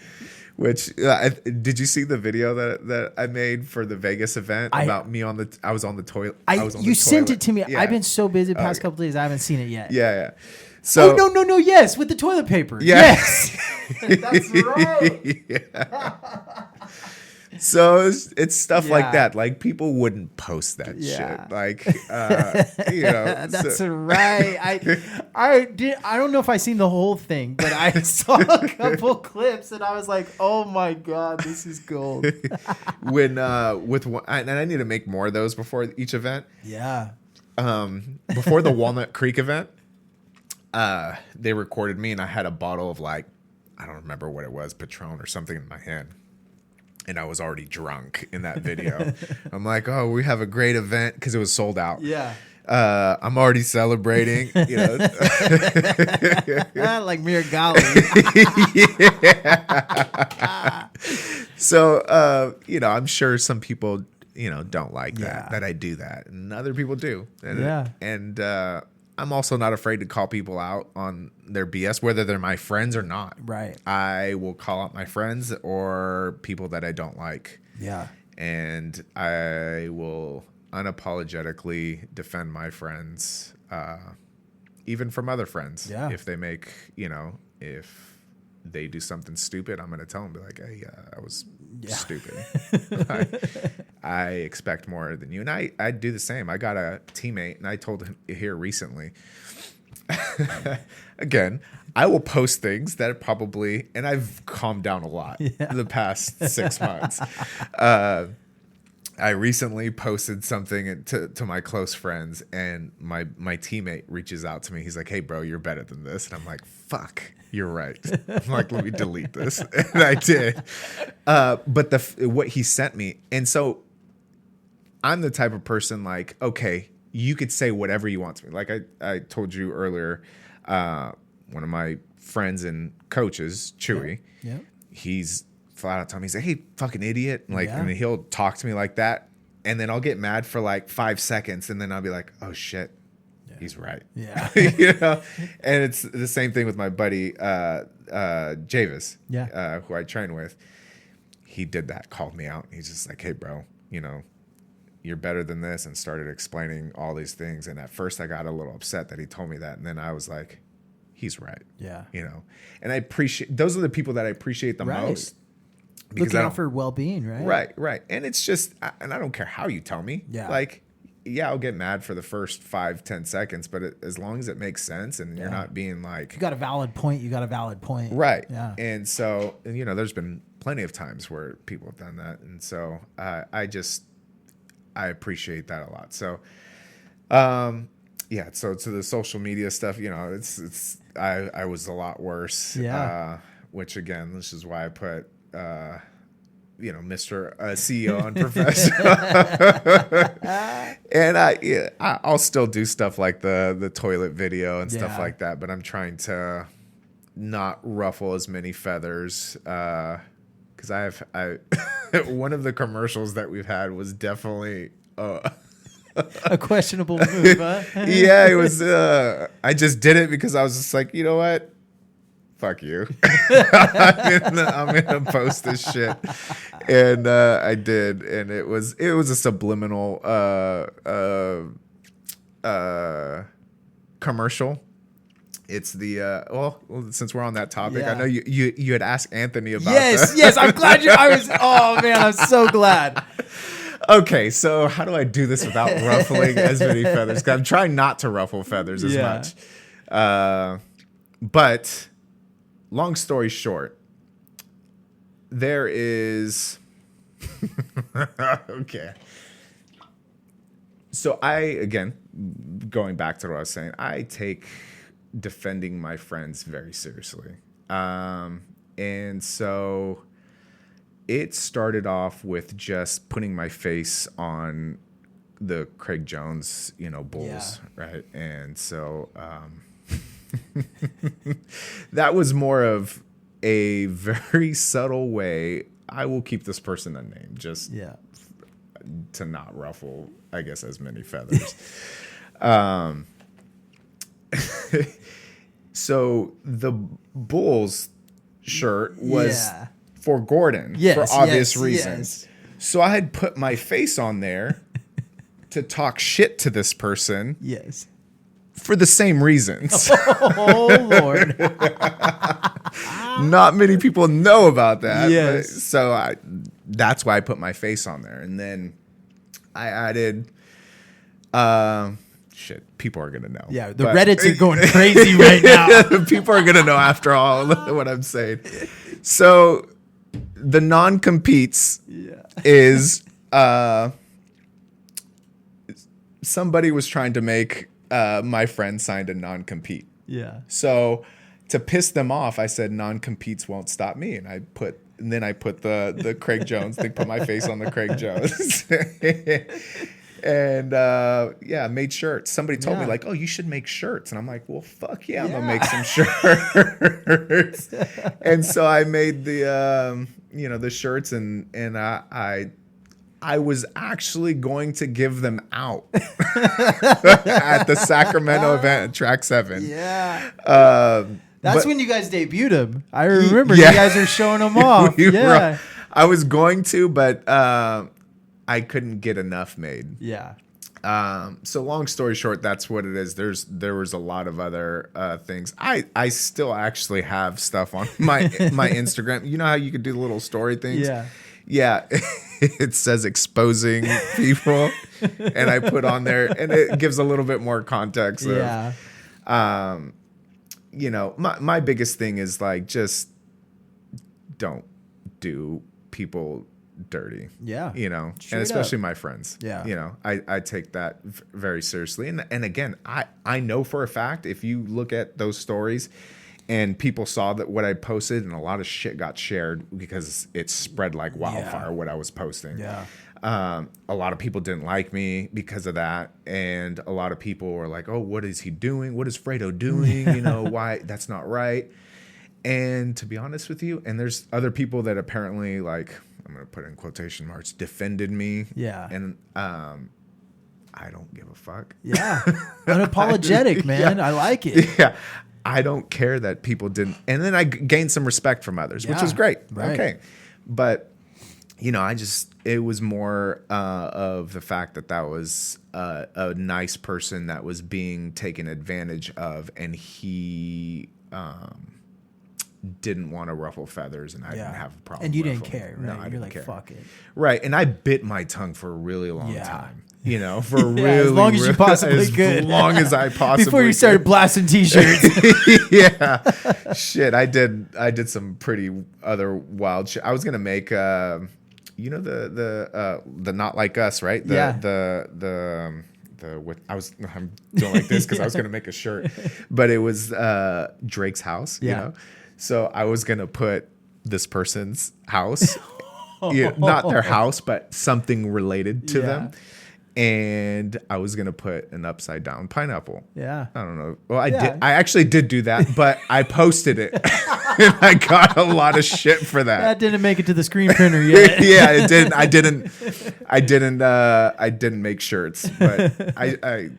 Which did you see the video that I made for the Vegas event about me I was on the toilet. You sent it to me. Yeah. I've been so busy the past couple days. I haven't seen it yet. Yeah. So no. Yes, with the toilet paper. Yeah. Yes, that's right. Yeah. So it's stuff like that. Like, people wouldn't post that shit. Like, that's right. I don't know if I seen the whole thing, but I saw a couple clips and I was like, oh my God, this is gold. When with one, and I need to make more of those before each event. Yeah. Before the Walnut Creek event, they recorded me and I had a bottle of, like, I don't remember what it was, Patron or something in my hand. And I was already drunk in that video. I'm like, oh, we have a great event because it was sold out. Yeah. I'm already celebrating, like Miragali. Yeah. So, I'm sure some people, don't like that I do that. And other people do. And I'm also not afraid to call people out on their BS, whether they're my friends or not. Right. I will call out my friends or people that I don't like. Yeah. And I will unapologetically defend my friends, even from other friends. Yeah. If they make, if they do something stupid, I'm going to tell them, be like, hey, I was stupid. I expect more than you. And I do the same. I got a teammate, and I told him here recently, again, I will post things that probably, and I've calmed down a lot the past 6 months. I recently posted something to my close friends, and my teammate reaches out to me. He's like, hey, bro, you're better than this. And I'm like, fuck, you're right. I'm like, let me delete this. And I did. But what he sent me, and so I'm the type of person like, okay, you could say whatever you want to me. Like I told you earlier, one of my friends and coaches, Chewy, he's flat out telling me, he's like, hey, fucking idiot. And like, and he'll talk to me like that. and then I'll get mad for like 5 seconds, and then I'll be like, oh shit, he's right. Yeah. You know, and it's the same thing with my buddy Javis, who I train with. He did that, called me out. He's just like, hey, bro, you know, you're better than this, and started explaining all these things. And at first I got a little upset that he told me that. And then I was like, he's right. Yeah. You know, and I appreciate, those are the people that I appreciate the most. Looking out for well-being, right? Right. And it's just, and I don't care how you tell me. Yeah. Like, yeah, I'll get mad for the first 5-10 seconds, but as long as it makes sense and you're not being like, you got a valid point. Right. Yeah. And so, you know, there's been plenty of times where people have done that. And so I appreciate that a lot. So, yeah. So to the social media stuff, you know, I was a lot worse. Yeah. Which again, this is why I put, you know, Mr. CEO Unprofessional. And I'll still do stuff like the toilet video and stuff like that, but I'm trying to not ruffle as many feathers. Because I one of the commercials that we've had was definitely a questionable move, huh? Yeah, it was. I just did it because I was just like, you know what? Fuck you. I'm gonna post this shit, and I did, and it was a subliminal commercial. It's the well, since we're on that topic, I know you had asked Anthony about that. Yes, I'm glad oh man, I'm so glad. Okay, so how do I do this without ruffling as many feathers? 'Cause I'm trying not to ruffle feathers as much. But long story short, there is okay. So again, going back to what I was saying, I take defending my friends very seriously. And so it started off with just putting my face on the Craig Jones, you know, bulls, right? And so that was more of a very subtle way. I will keep this person unnamed just to not ruffle, I guess, as many feathers. So the Bulls shirt was for Gordon for obvious reasons. So I had put my face on there to talk shit to this person. Yes. For the same reasons. Oh, Lord. Not many people know about that. Yes. So that's why I put my face on there. And then I added... shit, people are going to know. Yeah, the Reddits are going crazy right now. People are going to know after all what I'm saying. So the non-competes is somebody was trying to make my friend signed a non-compete. Yeah. So to piss them off, I said non-competes won't stop me. And then I put the Craig Jones thing, put my face on the Craig Jones. And made shirts. Somebody told me like, oh, you should make shirts. And I'm like, well, fuck yeah, I'm gonna make some shirts. And so I made the shirts, and I was actually going to give them out at the Sacramento event at Track 7. Yeah. That's when you guys debuted him. I remember you guys were showing them off. I was going to, but I couldn't get enough made. Yeah. So long story short, that's what it is. There was a lot of other things. I still actually have stuff on my Instagram. You know how you could do the little story things? Yeah. Yeah. It says exposing people, and I put on there, and it gives a little bit more context. My biggest thing is like, just don't do people dirty. Yeah. And especially my friends. Yeah. I take that very seriously. And again, I know for a fact, if you look at those stories and people saw that what I posted, and a lot of shit got shared because it spread like wildfire what I was posting. Yeah. A lot of people didn't like me because of that. And a lot of people were like, oh, what is he doing? What is Fredo doing? Why? That's not right. And to be honest with you, and there's other people that apparently like, I'm going to put it in quotation marks, defended me. Yeah. And I don't give a fuck. Yeah. Unapologetic, man. I like it. Yeah. I don't care that people didn't. And then I gained some respect from others, which was great. Right. Okay. But, it was more of the fact that was a nice person that was being taken advantage of, and he didn't want to ruffle feathers, and I didn't have a problem. And you didn't ruffling. care, right? No, I You're didn't like, care. fuck it. Right. And I bit my tongue for a really long time. For as long as you possibly could. As long as I possibly Before you started blasting t-shirts. Yeah. Shit, I did some pretty other wild shit. I was gonna make the Not Like Us, right? I'm doing like this because I was gonna make a shirt, but it was Drake's house. So I was gonna put this person's house, not their house, but something related to them. And I was gonna put an upside down pineapple. Yeah. I don't know. Well, I did. I actually did do that, but I posted it, and I got a lot of shit for that. That didn't make it to the screen printer yet. Yeah, it didn't. I didn't make shirts, but I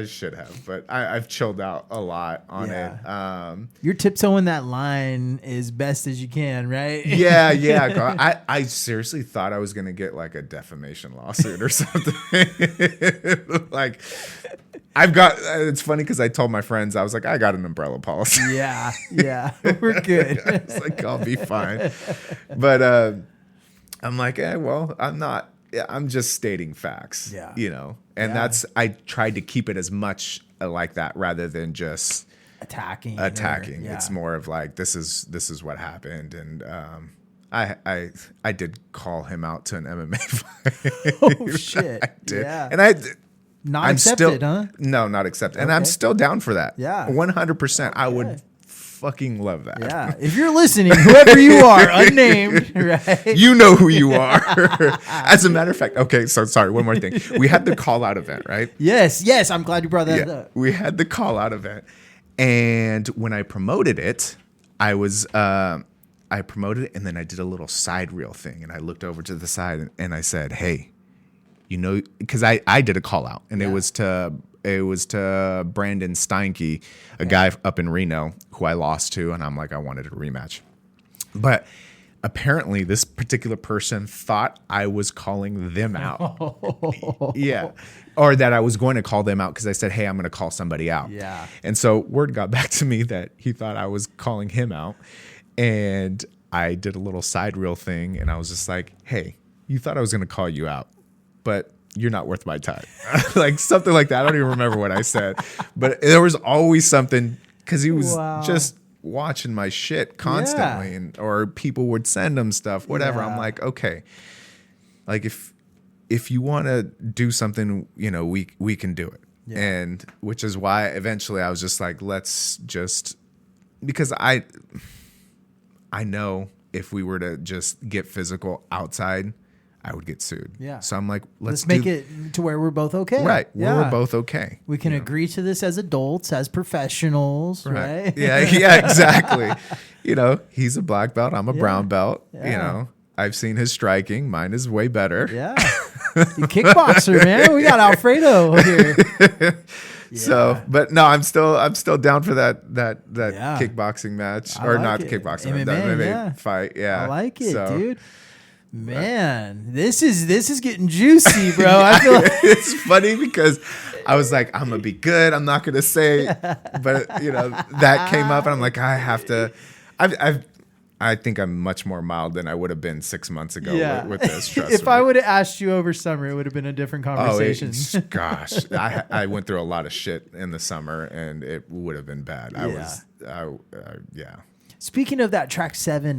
should have. But I've chilled out a lot on it. You're tiptoeing that line as best as you can, right? Yeah. I seriously thought I was gonna get like a defamation lawsuit or something. Like, it's funny because I told my friends, I was like, I got an umbrella policy. Yeah, we're good. It's like, I'll be fine. But I'm like, well, I'm not. Yeah, I'm just stating facts. Yeah. And that's, I tried to keep it as much like that rather than just attacking. It's more of like, this is what happened. And I did call him out to an MMA fight. Oh shit. I did. Yeah. And I'm accepted, huh? No, not accepted. And I'm still down for that. Yeah. 100%. I would fucking love that. Yeah. If you're listening, whoever you are, unnamed, right? You know who you are. As a matter of fact, okay, so sorry, one more thing. We had the call out event, right? Yes. I'm glad you brought that up. We had the call out event. And when I promoted it, I promoted it, and then I did a little side reel thing, and I looked over to the side and I said, hey, because I did a call out, and it was to Brandon Steinke, a guy up in Reno who I lost to, and I'm like, I wanted a rematch. But apparently this particular person thought I was calling them out. Yeah. Or that I was going to call them out because I said, hey, I'm going to call somebody out. Yeah. And so word got back to me that he thought I was calling him out. And I did a little side reel thing, and I was just like, hey, you thought I was going to call you out, but you're not worth my time. Like something like that. I don't even remember what I said, but there was always something because he was just watching my shit constantly, or people would send him stuff, whatever. I'm like, okay, like if you want to do something, we can do it. Yeah. And which is why eventually I was just like, let's just, because I know if we were to just get physical outside, I would get sued. Yeah. So I'm like, let's make it to where we're both okay. Right. Yeah. We're both okay. We can agree to this as adults, as professionals, right? Yeah, exactly. He's a black belt. I'm a brown belt. Yeah. I've seen his striking. Mine is way better. Yeah. You kickboxer, man. We got Alfredo here. Yeah. So, but no, I'm still down for that kickboxing match, or not kickboxing, MMA fight. Yeah. I like it, dude. Man, this is getting juicy, bro. I feel like it's funny because I was like, I'm gonna be good. I'm not gonna say, but that came up, and I'm like, I have to. I think I'm much more mild than I would have been 6 months ago with this. Trust if me. I would have asked you over summer, it would have been a different conversation. Gosh, I went through a lot of shit in the summer, and it would have been bad. Yeah. Speaking of that Track 7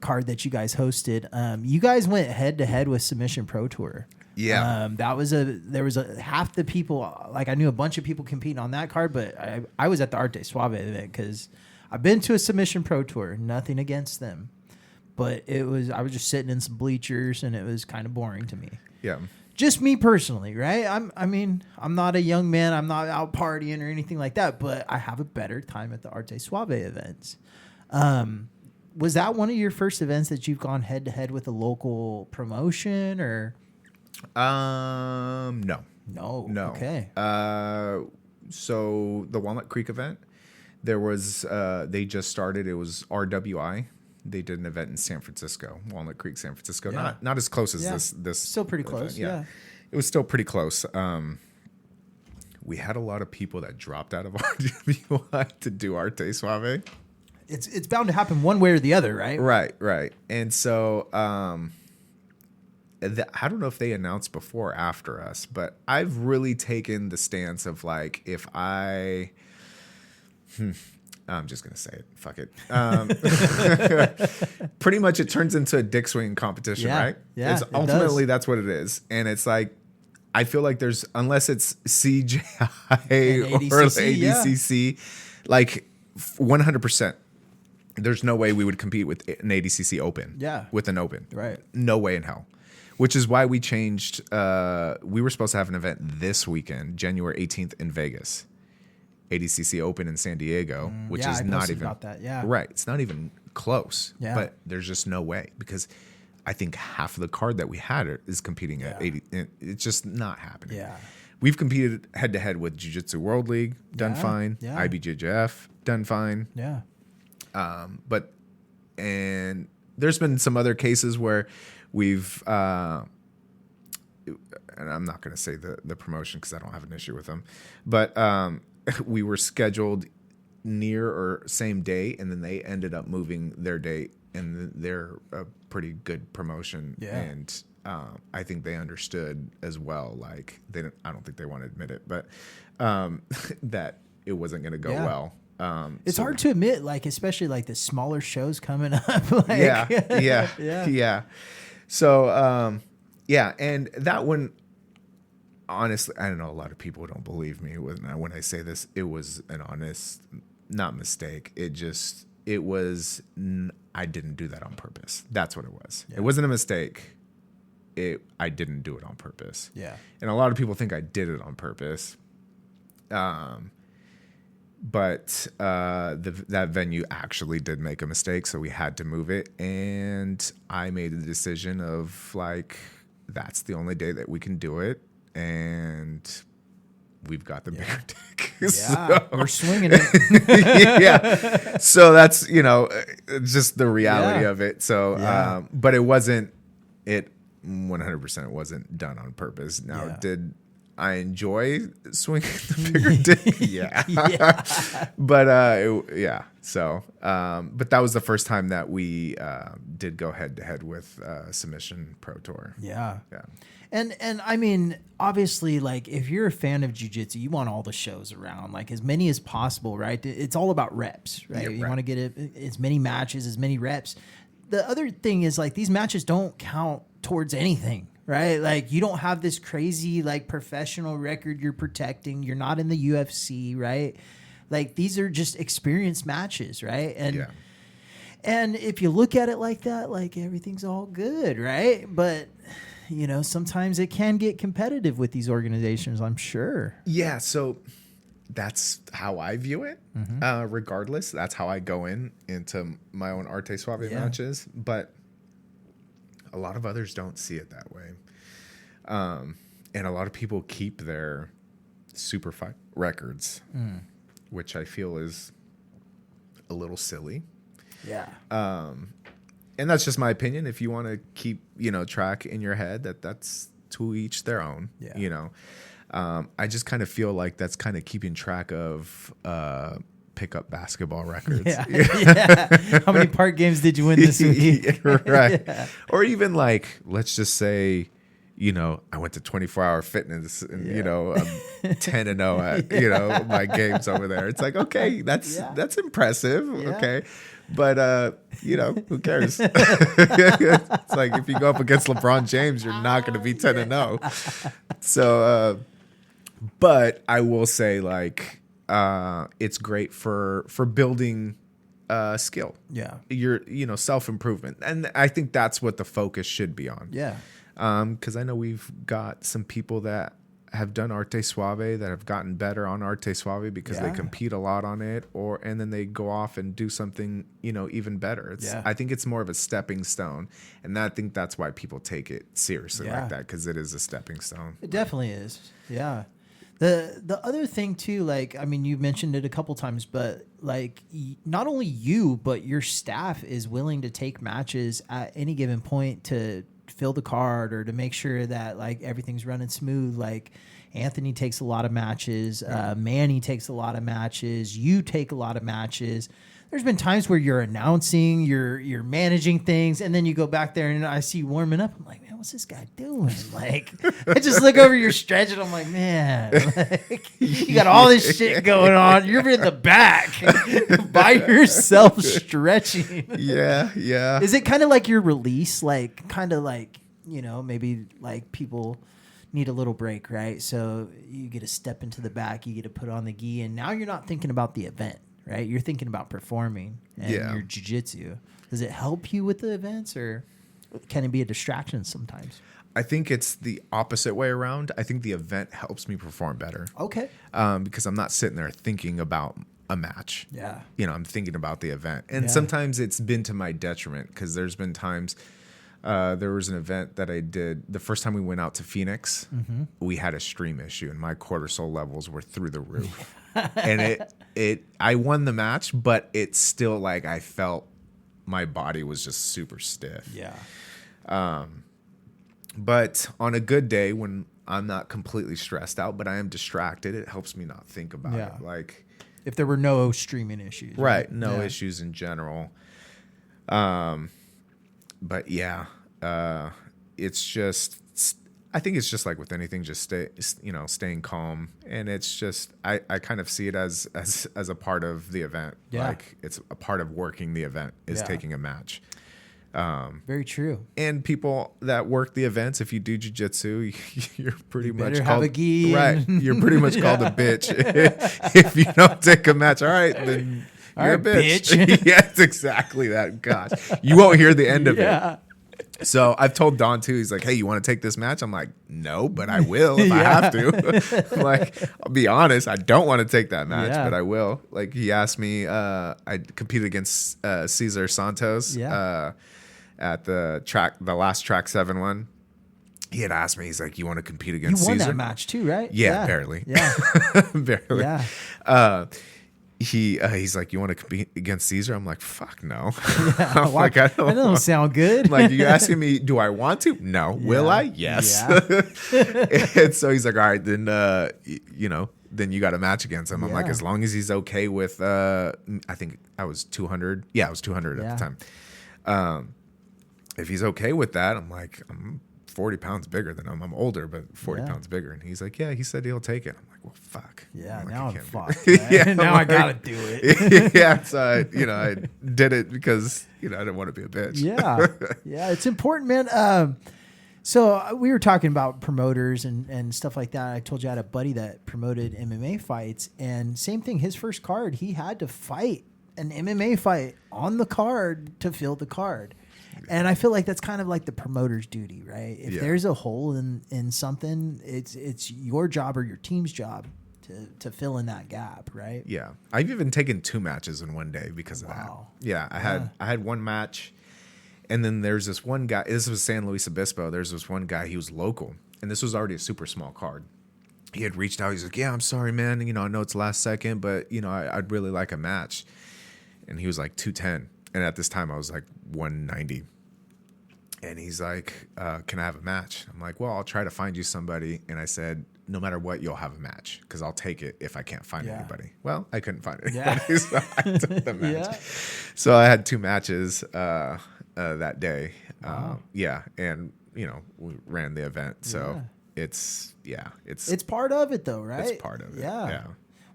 card that you guys hosted, you guys went head to head with Submission Pro Tour. Yeah. There was half the people, like I knew a bunch of people competing on that card, but I was at the Arte Suave event because I've been to a Submission Pro Tour, nothing against them, but I was just sitting in some bleachers and it was kind of boring to me. Yeah. Just me personally, right? I'm not a young man. I'm not out partying or anything like that, but I have a better time at the Arte Suave events. was that one of your first events that you've gone head to head with a local promotion or? No. Okay. So the Walnut Creek event, there was, they just started, it was RWI. They did an event in San Francisco, Walnut Creek, San Francisco. Yeah. Not as close as this. Still pretty event. close. Yeah. It was still pretty close. We had a lot of people that dropped out of RWI to do Arte Suave. It's bound to happen one way or the other, right? Right. And so I don't know if they announced before or after us, but I've really taken the stance of like, if I'm just going to say it. Fuck it. Pretty much it turns into a dick swinging competition, right? Yeah. Ultimately, that's what it is. And it's like, I feel like there's, unless it's CJI or ADCC, like 100%, there's no way we would compete with an ADCC Open. Yeah. With an Open. Right. No way in hell. Which is why we changed. We were supposed to have an event this weekend, January 18th in Vegas. ADCC Open in San Diego, which is not even about that. Yeah. Right. It's not even close. Yeah. But there's just no way because I think half of the card that we had is competing at 80. It's just not happening. Yeah. We've competed head to head with Jiu-Jitsu World League, done fine. Yeah. IBJJF, done fine. Yeah. And there's been some other cases where we've, and I'm not going to say the promotion because I don't have an issue with them, but we were scheduled near or same day, and then they ended up moving their date, and they're a pretty good promotion. Yeah. And I think they understood as well. Like I don't think they want to admit it, but that it wasn't going to go well. It's hard to admit, like, especially like the smaller shows coming up. Like, yeah. So, and that one, honestly, I don't know, a lot of people don't believe me when I say this. It was an honest, not mistake. I didn't do that on purpose. That's what it was. Yeah. It wasn't a mistake. I didn't do it on purpose. Yeah. And a lot of people think I did it on purpose. But that venue actually did make a mistake, so we had to move it. And I made the decision of like, that's the only day that we can do it, and we've got the bigger dick. Yeah, so, we're swinging it. Yeah. So that's just the reality of it. So, but it wasn't. It 100% wasn't done on purpose. Now, did I enjoy swinging the bigger dick? Yeah. But So, but that was the first time that we did go head to head with Submission Pro Tour. Yeah. Yeah. And I mean, obviously, like if you're a fan of jiu-jitsu, you want all the shows around, like as many as possible, right? It's all about reps, right? Yeah, you want to get as many matches, as many reps. The other thing is like these matches don't count towards anything, right? Like you don't have this crazy like professional record you're protecting. You're not in the UFC, right? Like these are just experience matches, right? And if you look at it like that, like everything's all good, right? But sometimes it can get competitive with these organizations, I'm sure. Yeah, so that's how I view it. Mm-hmm. Regardless, that's how I go into my own Arte Suave matches. But a lot of others don't see it that way. And a lot of people keep their super fight records, which I feel is a little silly. Yeah. And that's just my opinion. If you want to keep, track in your head, that's to each their own. Yeah. I just kind of feel like that's kind of keeping track of pickup basketball records. Yeah. How many park games did you win this week? Right. Yeah. Or even like, let's just say, I went to 24-hour fitness and, I'm 10-0 at, my games over there. It's like, okay, that's impressive. Yeah. Okay. But, who cares? It's like if you go up against LeBron James, you're not going to be 10-0. So, but I will say like, it's great for building skill. Yeah. Your, self-improvement. And I think that's what the focus should be on. Yeah. Because I know we've got some people that have done Arte Suave that have gotten better on Arte Suave because they compete a lot on it, and then they go off and do something, even better. I think it's more of a stepping stone, and I think that's why people take it seriously like that, because it is a stepping stone. It definitely is. Yeah. The other thing too, like, I mean, you mentioned it a couple times, but like not only you, but your staff is willing to take matches at any given point to fill the card or to make sure that like everything's running smooth. Like Anthony takes a lot of matches, Manny takes a lot of matches, you take a lot of matches. There's been times where you're announcing, you're managing things, and then you go back there and I see you warming up. I'm like, man, what's this guy doing? Like, I just look over your stretch and I'm like, man, like, you got all this shit going on. You're in the back by yourself stretching. Yeah. Is it kind of like your release? Like, kind of like, maybe like people need a little break, right? So you get to step into the back, you get to put on the gi, and now you're not thinking about the event. Right, you're thinking about performing and your jiu-jitsu. Does it help you with the events, or can it be a distraction sometimes? I think it's the opposite way around. I think the event helps me perform better. Okay. Because I'm not sitting there thinking about a match. Yeah. I'm thinking about the event, and sometimes it's been to my detriment because there's been times. There was an event that I did the first time we went out to Phoenix. Mm-hmm. We had a stream issue, and my cortisol levels were through the roof. And I won the match, but it's still like I felt my body was just super stiff. Yeah. But on a good day when I'm not completely stressed out, but I am distracted, it helps me not think about it. Like if there were no streaming issues. Right. No issues in general. But it's just, I think it's just like with anything, just staying calm. And it's just, I kind of see it as a part of the event. Yeah. Like it's a part of working the event is taking a match. Very true. And people that work the events, if you do jiu-jitsu, you're pretty much have called a gi. Right. You're pretty much called a bitch. If you don't take a match, all right, then you're a bitch. Yeah, it's exactly that. Gosh, you won't hear the end of it. So I've told Don too. He's like, "Hey, you want to take this match?" I'm like, "No, but I will if I have to." Like, I'll be honest, I don't want to take that match, but I will. Like, he asked me. I competed against Cesar Santos at the last track 7 one. He had asked me. He's like, "You want to compete against Cesar?" You won that match too, right? Yeah, barely. Yeah, barely. Yeah. He's like, "You want to compete against Cesar?" I'm like, "Fuck no." Yeah, I'm like, I don't that doesn't sound good. Like, you asking me, do I want to? No. Will I? Yes. And so he's like, all right, then then you got a match against him. I'm like, as long as he's okay with I think I was 200. Yeah, I was 200 at the time. If he's okay with that, I'm like, I'm 40 pounds bigger than him. I'm older, but 40 pounds bigger. And he's like, yeah, he said he'll take it. I'm like, well, fuck. Yeah, I'm like, now I'm fucked. Now I got to do it. Yeah, so I did it because, I didn't want to be a bitch. Yeah, it's important, man. So we were talking about promoters and stuff like that. I told you I had a buddy that promoted MMA fights, and same thing, his first card, he had to fight an MMA fight on the card to fill the card. And I feel like that's kind of like the promoter's duty, right? If there's a hole in something, it's your job or your team's job to fill in that gap, right? Yeah. I've even taken 2 matches in one day because of that. Yeah. I had one match, and then there's this one guy, this was San Luis Obispo. There's this one guy, he was local, and this was already a super small card. He had reached out. He's like, yeah, I'm sorry, man. I know it's last second, but, I'd really like a match. And he was like 210. And at this time, I was like 190. And he's like, can I have a match? I'm like, well, I'll try to find you somebody. And I said, no matter what, you'll have a match because I'll take it if I can't find anybody. Well, I couldn't find anybody, so I took the match. So I had 2 matches that day. And, we ran the event. So it's part of it though, right? It's part of it. Yeah.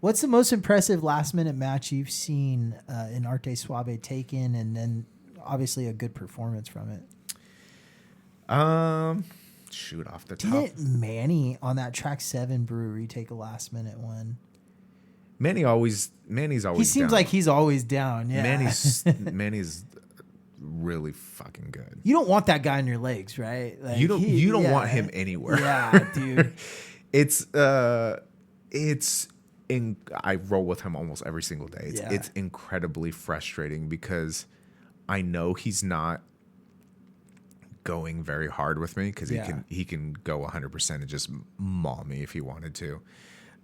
What's the most impressive last-minute match you've seen in Arte Suave taken, and then obviously a good performance from it? Shoot, off the top. Didn't Manny on that track 7 brewery take a last-minute one? Manny's always He seems down. Like he's always down. Yeah, Manny's really fucking good. You don't want that guy in your legs, right? Like you don't want him anywhere. Yeah, dude. I roll with him almost every single day. It's incredibly frustrating because I know he's not going very hard with me because he can go 100% and just maul me if he wanted to.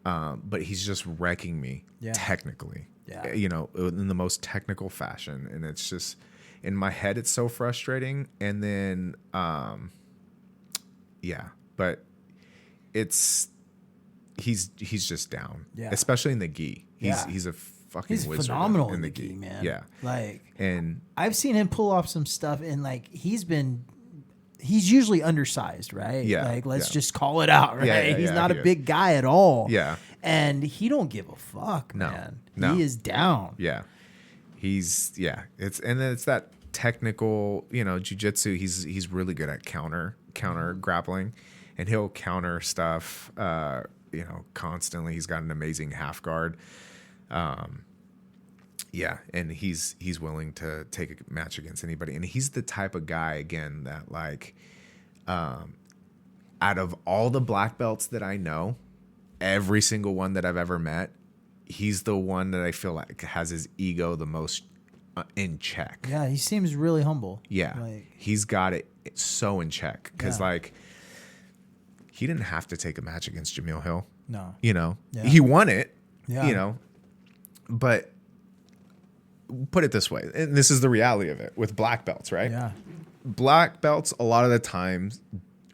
But he's just wrecking me technically, in the most technical fashion. And it's just, in my head, it's so frustrating. And then, but he's just down, especially in the gi. He's a fucking wizard phenomenal in the gi, gi, man. Yeah. And I've seen him pull off some stuff, and he's usually undersized, right? Yeah. Let's just call it out, right? He's not a big guy at all. Yeah. And he don't give a fuck, man. No. He is down. Yeah. It's that technical, jiu-jitsu. He's really good at counter grappling, and he'll counter stuff, constantly. He's got an amazing half guard. And he's willing to take a match against anybody. And he's the type of guy, again, that out of all the black belts that I know, every single one that I've ever met, he's the one that I feel like has his ego the most in check. Yeah, he seems really humble. Yeah, he's got it so in check because he didn't have to take a match against Jamil Hill. No, he won it. Yeah. But put it this way, and this is the reality of it with black belts, right? Yeah, black belts a lot of the times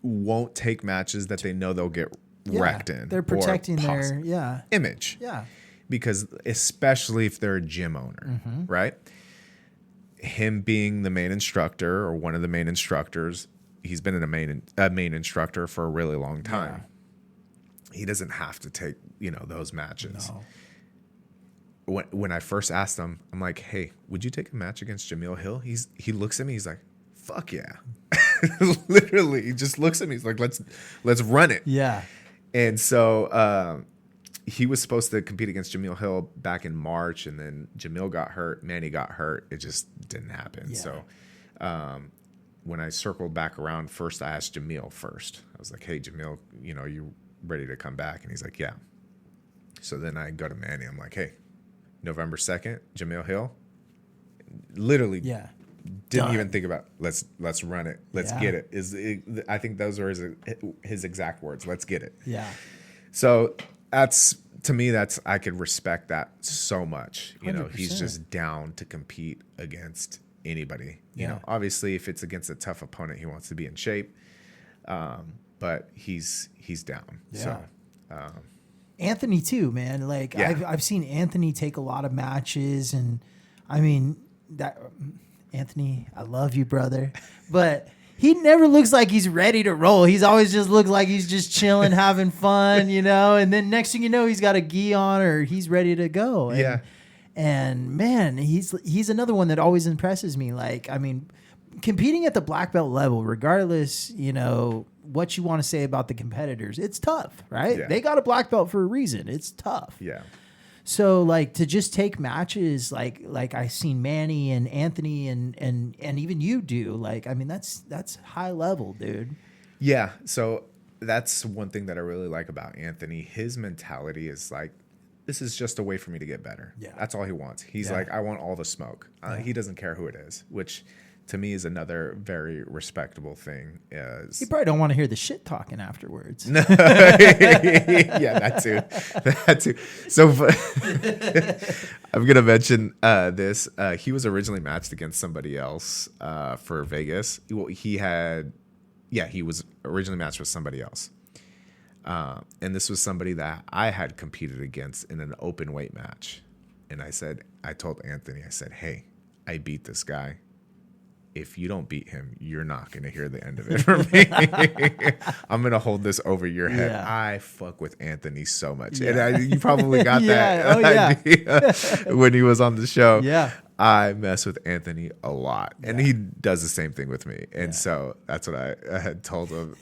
won't take matches that they know they'll get wrecked in. They're protecting their image. Yeah. Because especially if they're a gym owner, right? Him being the main instructor or one of the main instructors, he's been a main instructor for a really long time. Yeah. He doesn't have to take, those matches. No. When I first asked him, I'm like, "Hey, would you take a match against Jamil Hill?" He looks at me, he's like, "Fuck yeah." Literally, he just looks at me, he's like, let's run it. Yeah. And so he was supposed to compete against Jamil Hill back in March, and then Jamil got hurt, Manny got hurt. It just didn't happen. Yeah. So when I circled back around, first I asked Jamil first. I was like, "Hey, Jamil, you ready to come back?" And he's like, "Yeah." So then I go to Manny. I'm like, "Hey, November 2nd, Jamil Hill." Literally didn't even think about let's run it. Let's get it. I think those are his exact words. Let's get it. Yeah. So to me, I could respect that so much. 100%. He's just down to compete against anybody. Yeah. Obviously if it's against a tough opponent, he wants to be in shape. But he's down. Yeah. So Anthony too, man. I've seen Anthony take a lot of matches, and I mean that Anthony, I love you, brother, but he never looks like he's ready to roll. He's always just looks like he's just chilling, having fun, and then next thing you know, he's got a gi on or he's ready to go. And man, he's another one that always impresses me. Competing at the black belt level, regardless, what you want to say about the competitors, it's tough, right? Yeah. They got a black belt for a reason. It's tough. Yeah. So to just take matches like I seen Manny and Anthony and even you do, that's high level, dude. Yeah. So that's one thing that I really like about Anthony. His mentality is this is just a way for me to get better. Yeah. That's all he wants. He's I want all the smoke. He doesn't care who it is, which to me is another very respectable thing. You probably don't want to hear the shit talking afterwards. No. Yeah, that too. So I'm going to mention this. He was originally matched against somebody else for Vegas. He was originally matched with somebody else. And this was somebody that I had competed against in an open weight match. And I told Anthony, I said, "Hey, I beat this guy. If you don't beat him, you're not going to hear the end of it for me. I'm going to hold this over your head." Yeah. I fuck with Anthony so much. And you probably got that idea when he was on the show. Yeah. I mess with Anthony a lot. And he does the same thing with me. And so that's what I had told him.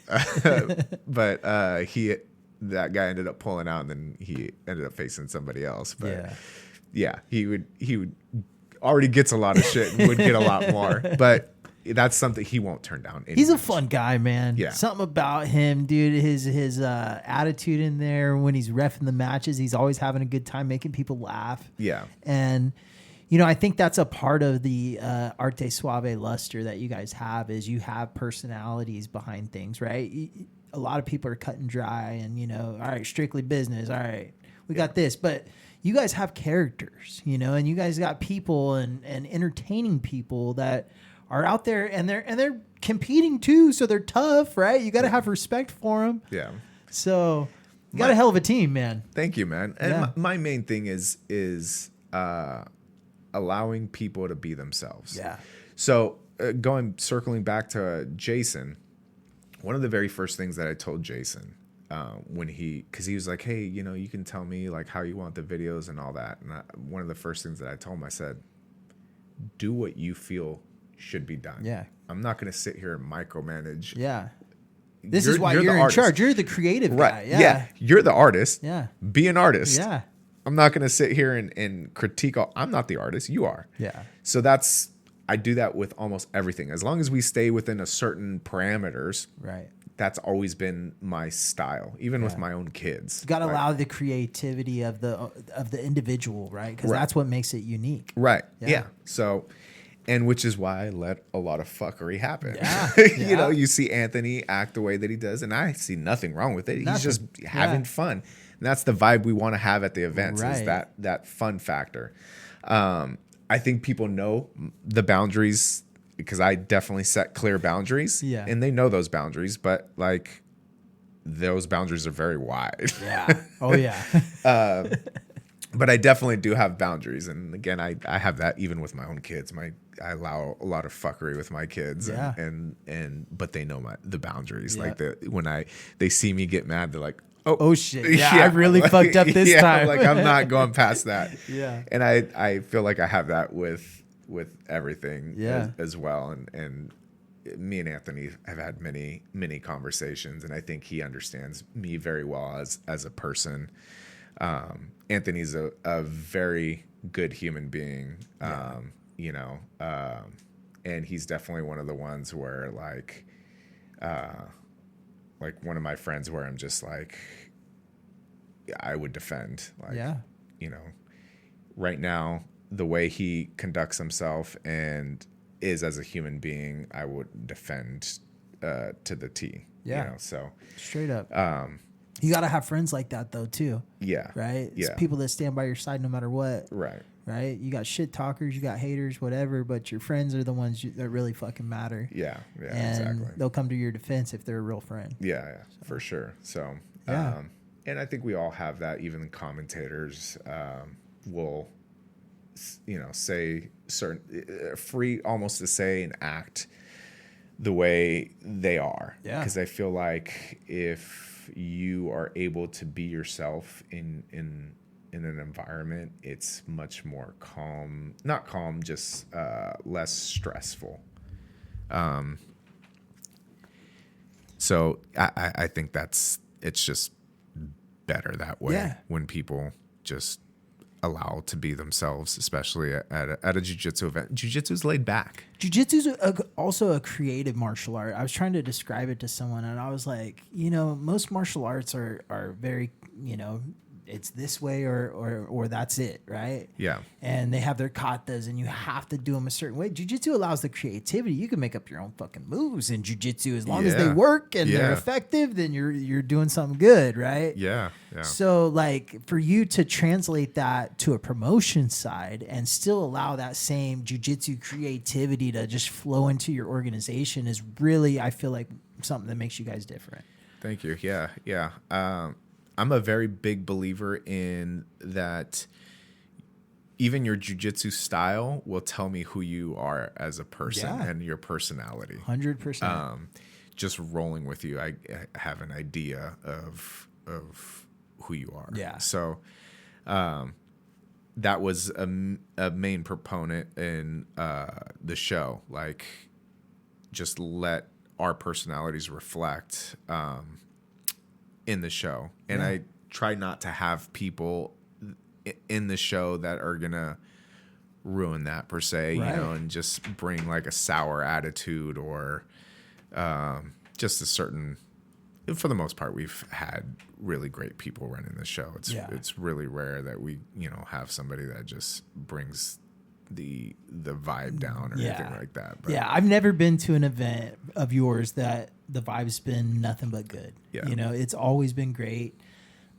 But that guy ended up pulling out, and then he ended up facing somebody else. But he would already gets a lot of shit and would get a lot more. But that's something he won't turn down. He's a fun guy, man. Yeah. Something about him, dude. His attitude in there when he's reffing the matches, he's always having a good time making people laugh. Yeah. And, I think that's a part of the Arte Suave luster that you guys have is you have personalities behind things, right? A lot of people are cut and dry and, all right, strictly business. All right, we got this. But you guys have characters, and you guys got people and entertaining people that are out there and they're competing too. So they're tough, right? You got to have respect for them. Yeah. So you got a hell of a team, man. Thank you, man. And my main thing is allowing people to be themselves. Yeah. So circling back to Jason, one of the very first things that I told Jason because he was like, hey, you can tell me like how you want the videos and all that. And one of the first things that I told him, I said, do what you feel should be done. Yeah. I'm not going to sit here and micromanage. Yeah. This is why you're in artist. charge. You're the creative guy. Right. Yeah. You're the artist. Yeah. Be an artist. Yeah. I'm not going to sit here and critique. I'm not the artist. You are. Yeah. So I do that with almost everything. As long as we stay within a certain parameters. Right. That's always been my style, even with my own kids. You got to allow the creativity of the individual, right? Because that's what makes it unique. Right. Yeah. So, and which is why I let a lot of fuckery happen. Yeah. You see Anthony act the way that he does, and I see nothing wrong with it. He's just having fun. And that's the vibe we want to have at the events is that fun factor. I think people know the boundaries because I definitely set clear boundaries. Yeah. And they know those boundaries, but like those boundaries are very wide. Yeah. Oh, yeah. But I definitely do have boundaries. And again, I have that even with my own kids. I allow a lot of fuckery with my kids. Yeah. But they know the boundaries. Yeah. Like when they see me get mad, they're like, oh shit. Yeah, I really fucked up this time. Like I'm not going past that. Yeah. And I feel like I have that with everything as well. And me and Anthony have had many, many conversations, and I think he understands me very well as a person. Anthony's a very good human being, and he's definitely one of the ones where like one of my friends where I'm just like, I would defend, right now, the way he conducts himself and is as a human being, I would defend to the T. Yeah. So straight up. You got to have friends like that though too. Yeah. Right. It's Yeah. people that stand by your side no matter what. Right. Right. You got shit talkers, you got haters, whatever, but your friends are the ones that really fucking matter. Yeah. Yeah. And exactly. they'll come to your defense if they're a real friend. Yeah. For sure. So. Yeah. And I think we all have that. Even the commentators will, say certain free almost to say and act the way they are. Yeah. Because I feel like if you are able to be yourself in an environment, it's much more calm. Not calm, just less stressful. So I think it's just better that way when people just allow to be themselves, especially at a jiu-jitsu event. Jiu-jitsu is laid back. Jiu-jitsu is also a creative martial art. I was trying to describe it to someone, and I was like, most martial arts are very, it's this way or that's it, right? Yeah. And they have their katas, and you have to do them a certain way. Jiu-jitsu allows the creativity. You can make up your own fucking moves in jiu-jitsu as long as they work and they're effective. Then you're doing something good, right? Yeah. Yeah. So like for you to translate that to a promotion side and still allow that same jiu-jitsu creativity to just flow into your organization is really, I feel like, something that makes you guys different. Thank you. Yeah. Yeah. I'm a very big believer in that. Even your jiu-jitsu style will tell me who you are as a person and your personality. 100%. Just rolling with you, I have an idea of who you are. Yeah. So, that was a main proponent in the show. Like, just let our personalities reflect in the show. And I try not to have people in the show that are gonna ruin that per se, Right. you know, and just bring like a sour attitude or just a certain. For the most part, we've had really great people running the show. It's really rare that we, you know, have somebody that just brings the vibe down or anything like that. But yeah, I've never been to an event of yours that the vibe's been nothing but good. Yeah. You know, it's always been great.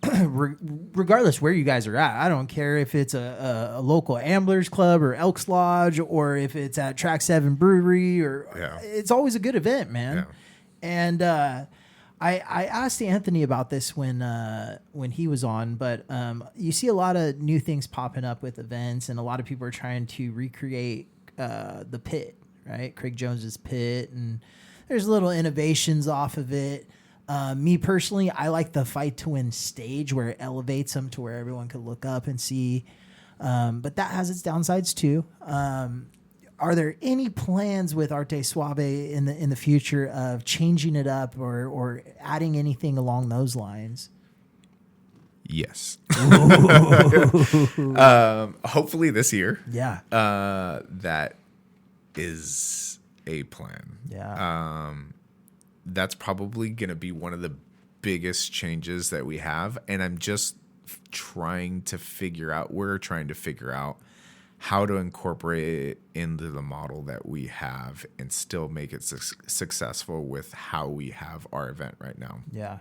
Regardless where you guys are at, I don't care if it's a local Amblers Club or Elks Lodge or if it's at Track 7 Brewery or it's always a good event, man. Yeah. And I asked Anthony about this when he was on, but you see a lot of new things popping up with events, and a lot of people are trying to recreate the pit, right? Craig Jones's pit, and there's little innovations off of it. Me personally, I like the fight to win stage where it elevates them to where everyone could look up and see. But that has its downsides too. Are there any plans with Arte Suave in the future of changing it up or adding anything along those lines? Yes. Hopefully this year. Yeah. That is a plan. Yeah. That's probably going to be one of the biggest changes that we have. And I'm just we're trying to figure out how to incorporate it into the model that we have and still make it successful with how we have our event right now. Yeah.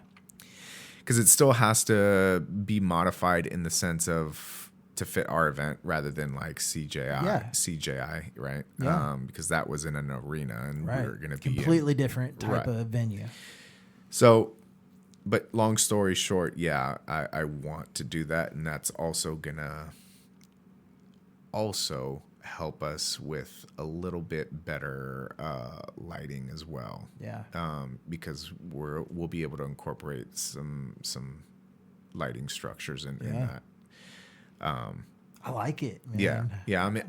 Because it still has to be modified in the sense of to fit our event rather than like CJI, right? Yeah. Because that was in an arena and Right. we're going to be completely different type of venue. So, but long story short, yeah, I want to do that, and that's also gonna help us with a little bit better lighting as well. Yeah. Because we'll be able to incorporate some lighting structures in that. I like it, man. Yeah. I mean,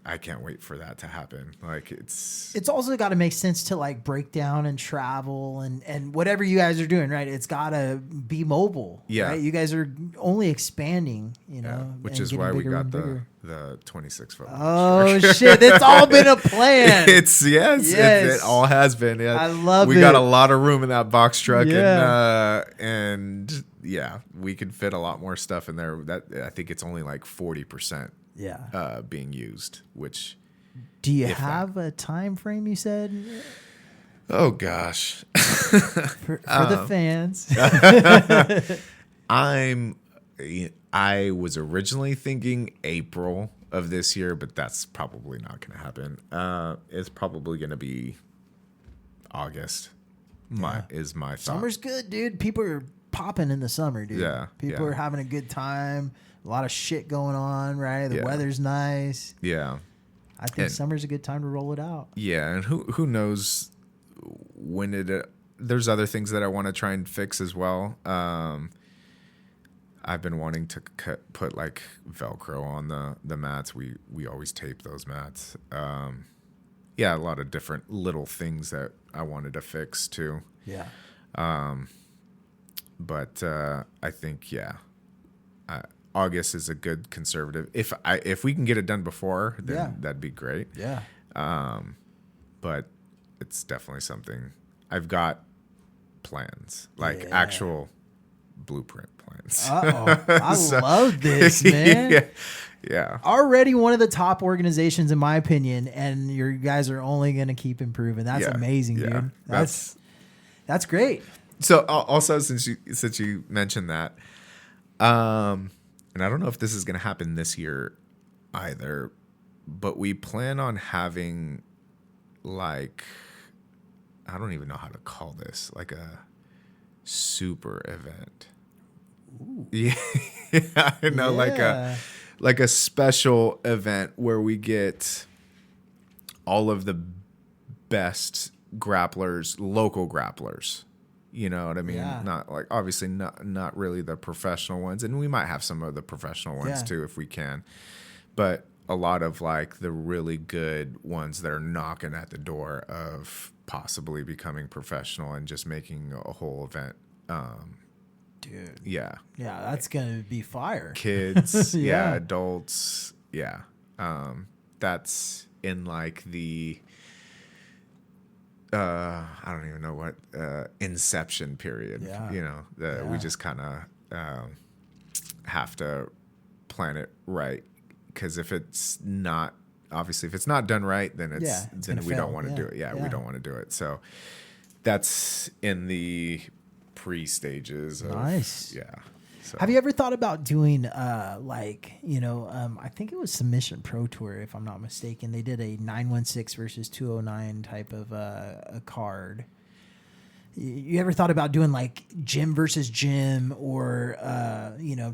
I can't wait for that to happen. Like it's also got to make sense to like break down and travel and whatever you guys are doing, right? It's got to be mobile. Yeah. Right? You guys are only expanding, you know, which and is getting why we bigger got and bigger. the 26 foot. Oh shit! It's all been a plan. It all has been. Yeah. I love it. We got a lot of room in that box truck, Yeah. and we can fit a lot more stuff in there. That I think it's only like 40%. Yeah. Being used, which Do you have a time frame? You said oh gosh, for the fans. I was originally thinking April of this year, but that's probably not going to happen. It's probably going to be August. Is my thought. Summer's good, dude. People are popping in the summer, dude. Yeah, People are having a good time. A lot of shit going on, right? The weather's nice. Yeah. I think summer's a good time to roll it out. Yeah, and who knows when there's other things that I want to try and fix as well. I've been wanting to put like Velcro on the mats. We always tape those mats. A lot of different little things that I wanted to fix too. Yeah. But I think August is a good conservative. If we can get it done before, then that'd be great. Yeah. But it's definitely something I've got plans, like actual blueprint plans. I love this, man. Yeah. Already one of the top organizations in my opinion, and your guys are only going to keep improving. That's amazing, dude. That's great. So also since you mentioned that, and I don't know if this is going to happen this year either, but we plan on having like, I don't even know how to call this, like a super event. Ooh. Yeah, I know, like a special event where we get all of the best grapplers, local grapplers. You know what I mean? Yeah. Not like obviously not really the professional ones, and we might have some of the professional ones too if we can, but a lot of like the really good ones that are knocking at the door of possibly becoming professional and just making a whole event. Dude. Yeah. Yeah, that's gonna be fire. Kids, adults, That's in like the I don't even know what inception period. Yeah. You know, we just kind of have to plan it right, because if it's not done right, then then we don't want to do it. Yeah, we don't want to do it. So that's in the pre-stages. Nice. Yeah. So. Have you ever thought about doing I think it was Submission Pro Tour, if I'm not mistaken. They did a 916 versus 209 type of a card. You ever thought about doing like gym versus gym or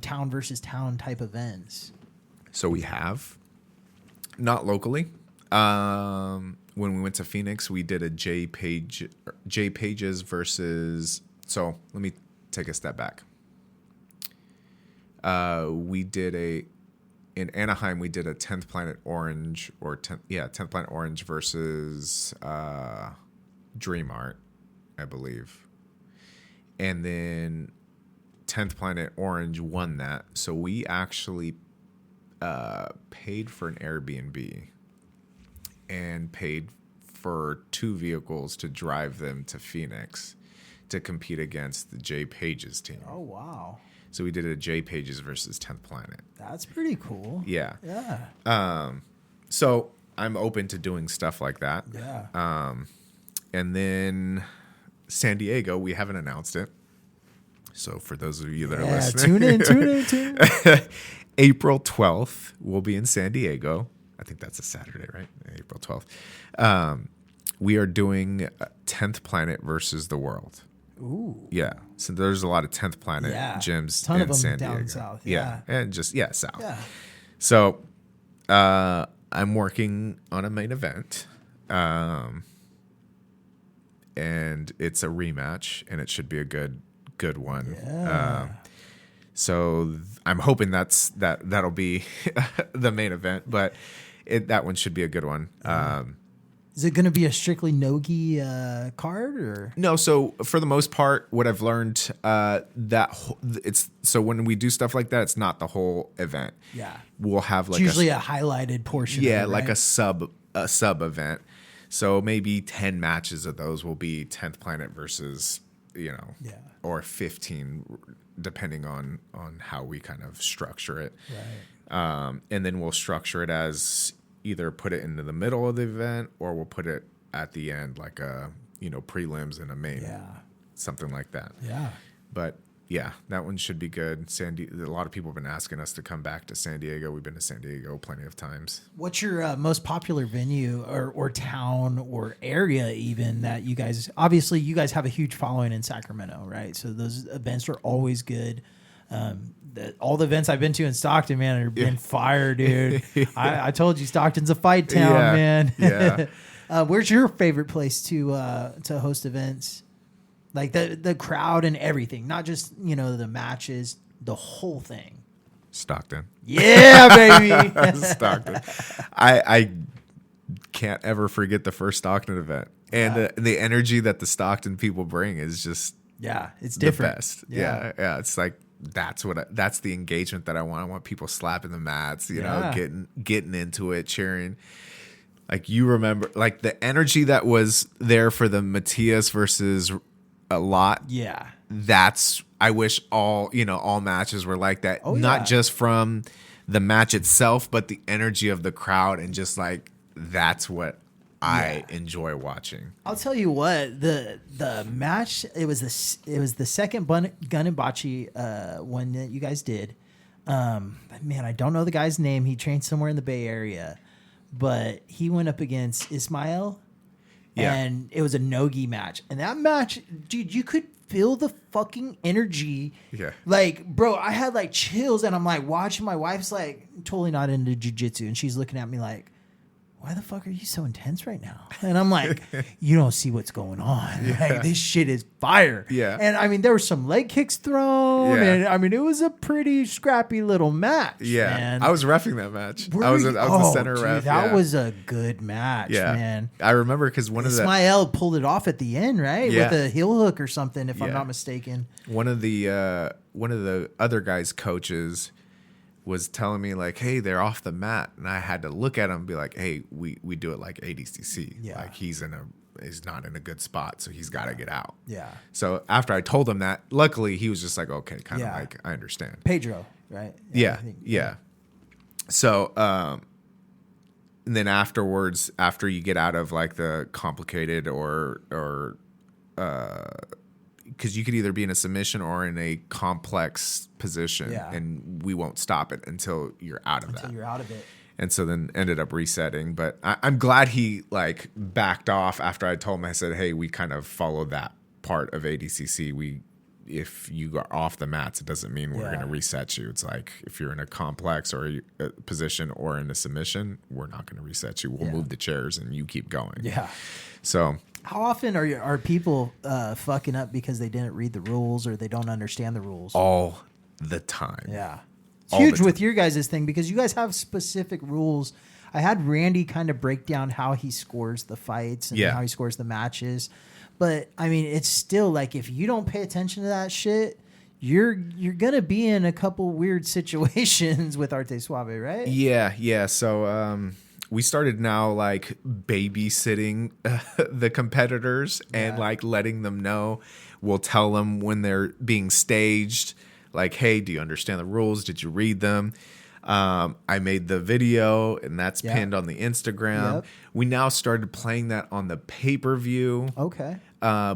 town versus town type events? So we have, not locally. When we went to Phoenix, we did a J Pages versus. So let me take a step back. We did in Anaheim, we did a 10th Planet Orange 10th Planet Orange versus Dream Art, I believe. And then 10th Planet Orange won that. So we actually paid for an Airbnb and paid for 2 vehicles to drive them to Phoenix to compete against the J Pages team. Oh, wow. So we did a J Pages versus 10th Planet. That's pretty cool. Yeah. Yeah. So I'm open to doing stuff like that. Yeah. And then San Diego, we haven't announced it. So for those of you that are listening, tune in. April 12th, we'll be in San Diego. I think that's a Saturday, right? April 12th. We are doing 10th Planet versus the World. Ooh. Yeah. So there's a lot of 10th Planet gyms ton in of them San down Diego. south. Yeah. And just, south. Yeah. So I'm working on a main event. And it's a rematch, and it should be a good one. Yeah. So I'm hoping that'll be the main event, but that one should be a good one. Is it going to be a strictly no-gi card or? No, so for the most part, what I've learned so when we do stuff like that, it's not the whole event. Yeah, we'll have like it's usually a highlighted portion. Yeah, of it, like right? a sub event. So maybe 10 matches of those will be 10th Planet versus or 15, depending on how we kind of structure it. Right. And then we'll structure it as either put it into the middle of the event, or we'll put it at the end, like a prelims and a main, something like that. Yeah. But yeah, that one should be good. A lot of people have been asking us to come back to San Diego. We've been to San Diego plenty of times. What's your most popular venue or town or area even that you guys? Obviously, you guys have a huge following in Sacramento, right? So those events are always good. All the events I've been to in Stockton, man, have been fire, dude. I told you Stockton's a fight town, man. Yeah. Where's your favorite place to host events? Like the crowd and everything, not just the matches, the whole thing. Stockton. Yeah, baby. Stockton. I can't ever forget the first Stockton event, and the energy that the Stockton people bring is just it's different. The best. Yeah. It's like that's the engagement that I want. I want people slapping the mats, getting into it, cheering. Like you remember, like the energy that was there for the Matias versus a lot. Yeah. I wish all matches were like that. Oh, Not just from the match itself, but the energy of the crowd, and just like that's what I enjoy watching. I'll tell you what, the match, it was the second gun and bocce one that you guys did. Man, I don't know the guy's name. He trained somewhere in the Bay Area, but he went up against Ismail. Yeah. And it was a no-gi match. And that match, dude, you could feel the fucking energy. Yeah. Like, bro, I had like chills, and I'm like watching. My wife's like totally not into jiu-jitsu, and she's looking at me like, why the fuck are you so intense right now? And I'm like, you don't see what's going on. Yeah. Like, this shit is fire. Yeah. And I mean, there were some leg kicks thrown. Yeah. And I mean, it was a pretty scrappy little match. Yeah. Man. I was reffing that match. I was the center ref. That was a good match, man. I remember because Ismail pulled it off at the end, right? Yeah. With a heel hook or something, if I'm not mistaken. One of the other guy's coaches was telling me like, hey, they're off the mat. And I had to look at him and be like, hey, we do it like ADCC. Yeah. Like he's not in a good spot, so he's got to get out. Yeah. So after I told him that, luckily he was just like, okay, kind of Yeah. like, I understand. Pedro, right? Yeah. I think- Yeah. So, and then afterwards, after you get out of like the complicated or because you could either be in a submission or in a complex position, Yeah. and we won't stop it until you're out of that. Until you're out of it. And so then ended up resetting. But I'm glad he like backed off after I told him. I said, hey, we kind of followed that part of ADCC. If you are off the mats, it doesn't mean we're going to reset you. It's like if you're in a complex or a position or in a submission, we're not going to reset you. We'll move the chairs and you keep going. Yeah. So how often are people fucking up because they didn't read the rules or they don't understand the rules? all the time. Yeah. It's All huge the with your guys' thing because you guys have specific rules. I had Randy kind of break down how he scores the fights and how he scores the matches. But I mean, it's still like if you don't pay attention to that shit, you're gonna be in a couple weird situations with Arte Suave, right? Yeah. So we started now like babysitting the competitors and like letting them know. We'll tell them when they're being staged, like, hey, do you understand the rules? Did you read them? I made the video and that's pinned on the Instagram. Yep. We now started playing that on the pay-per-view. Okay.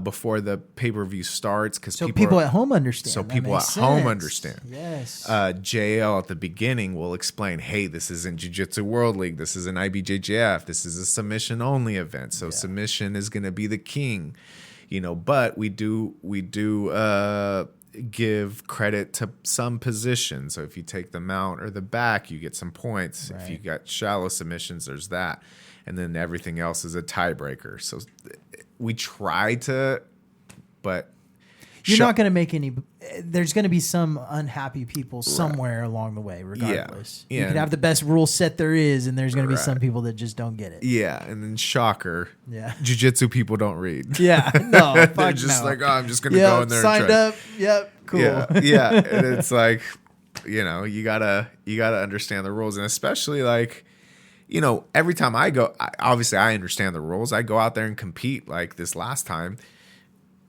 Before the pay-per-view starts, because So people at home understand. So That people at makes home sense. understand. Yes. JL at the beginning will explain, hey, this isn't Jiu-Jitsu World League. This is an IBJJF. This is a submission-only event. So submission is going to be the king, but we do give credit to some positions. So if you take the mount or the back, you get some points. Right. If you got shallow submissions, there's that. And then everything else is a tiebreaker. So we try to, but You're not going to make any. There's going to be some unhappy people somewhere along the way, regardless. Yeah. You could have the best rule set there is, and there's going to be Right. some people that just don't get it. Yeah, and then shocker. Yeah. Jiu-Jitsu people don't read. Yeah. No. They're fuck just no. like, oh, I'm just gonna go in there. Signed and try. up. Yep. Cool. Yeah. And it's like, you gotta understand the rules, and especially like, every time I go, obviously I understand the rules. I go out there and compete. Like this last time,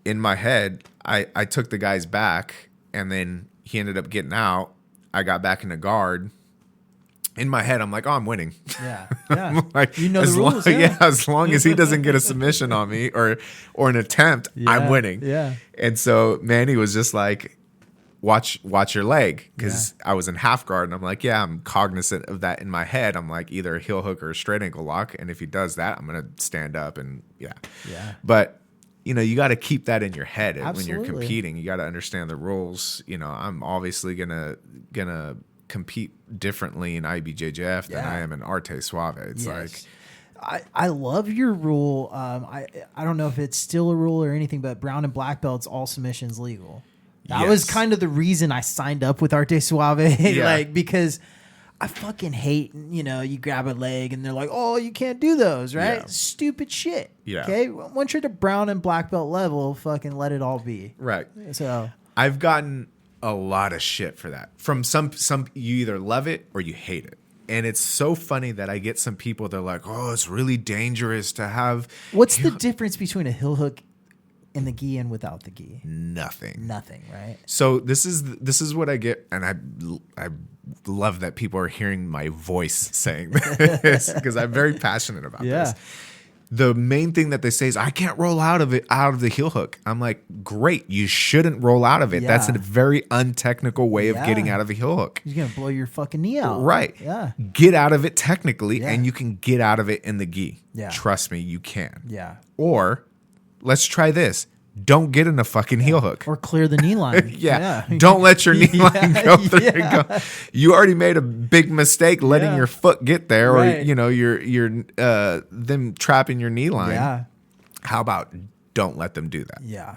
in my head, I took the guy's back, and then he ended up getting out. I got back in the guard. In my head, I'm like, oh, I'm winning. Yeah. Yeah. I'm like, You know as the rules. long, as long as he doesn't get a submission on me or an attempt, I'm winning. Yeah. And so Manny was just like, watch your leg, because I was in half guard, and I'm like, I'm cognizant of that in my head. I'm like, either a heel hook or a straight ankle lock, and if he does that, I'm gonna stand up and Yeah. But you got to keep that in your head when you're Absolutely. competing. You got to understand the rules. I'm obviously gonna compete differently in IBJJF than I am in Arte Suave. It's Yes. I love your rule. I don't know if it's still a rule or anything, but brown and black belts, all submissions legal. That was Yes. kind of the reason I signed up with Arte Suave, Yeah. because I fucking hate, you grab a leg and they're like, oh, you can't do those, right? Yeah. Stupid shit. Yeah. Okay. Once you're at the brown and black belt level, fucking let it all be. right. So I've gotten a lot of shit for that from some. You either love it or you hate it. And it's so funny that I get some people, they're like, oh, it's really dangerous to have. what's the difference between a heel hook and the gi and without the gi? Nothing. Nothing, right? So this is what I get, and I love that people are hearing my voice saying this, because I'm very passionate about this. The main thing that they say is, I can't roll out of the heel hook. I'm like, great, you shouldn't roll out of it. Yeah. That's a very untechnical way of Yeah. getting out of a heel hook. You're going to blow your fucking knee out. Right. Yeah. Get out of it technically, Yeah. and you can get out of it in the gi. Yeah. Trust me, you can. Yeah. Or let's try this. Don't get in a fucking heel hook. Or clear the knee line. Yeah. Don't let your knee line go through. Yeah. Go. You already made a big mistake letting your foot get there, Right. or you're them trapping your knee line. Yeah. How about don't let them do that? Yeah.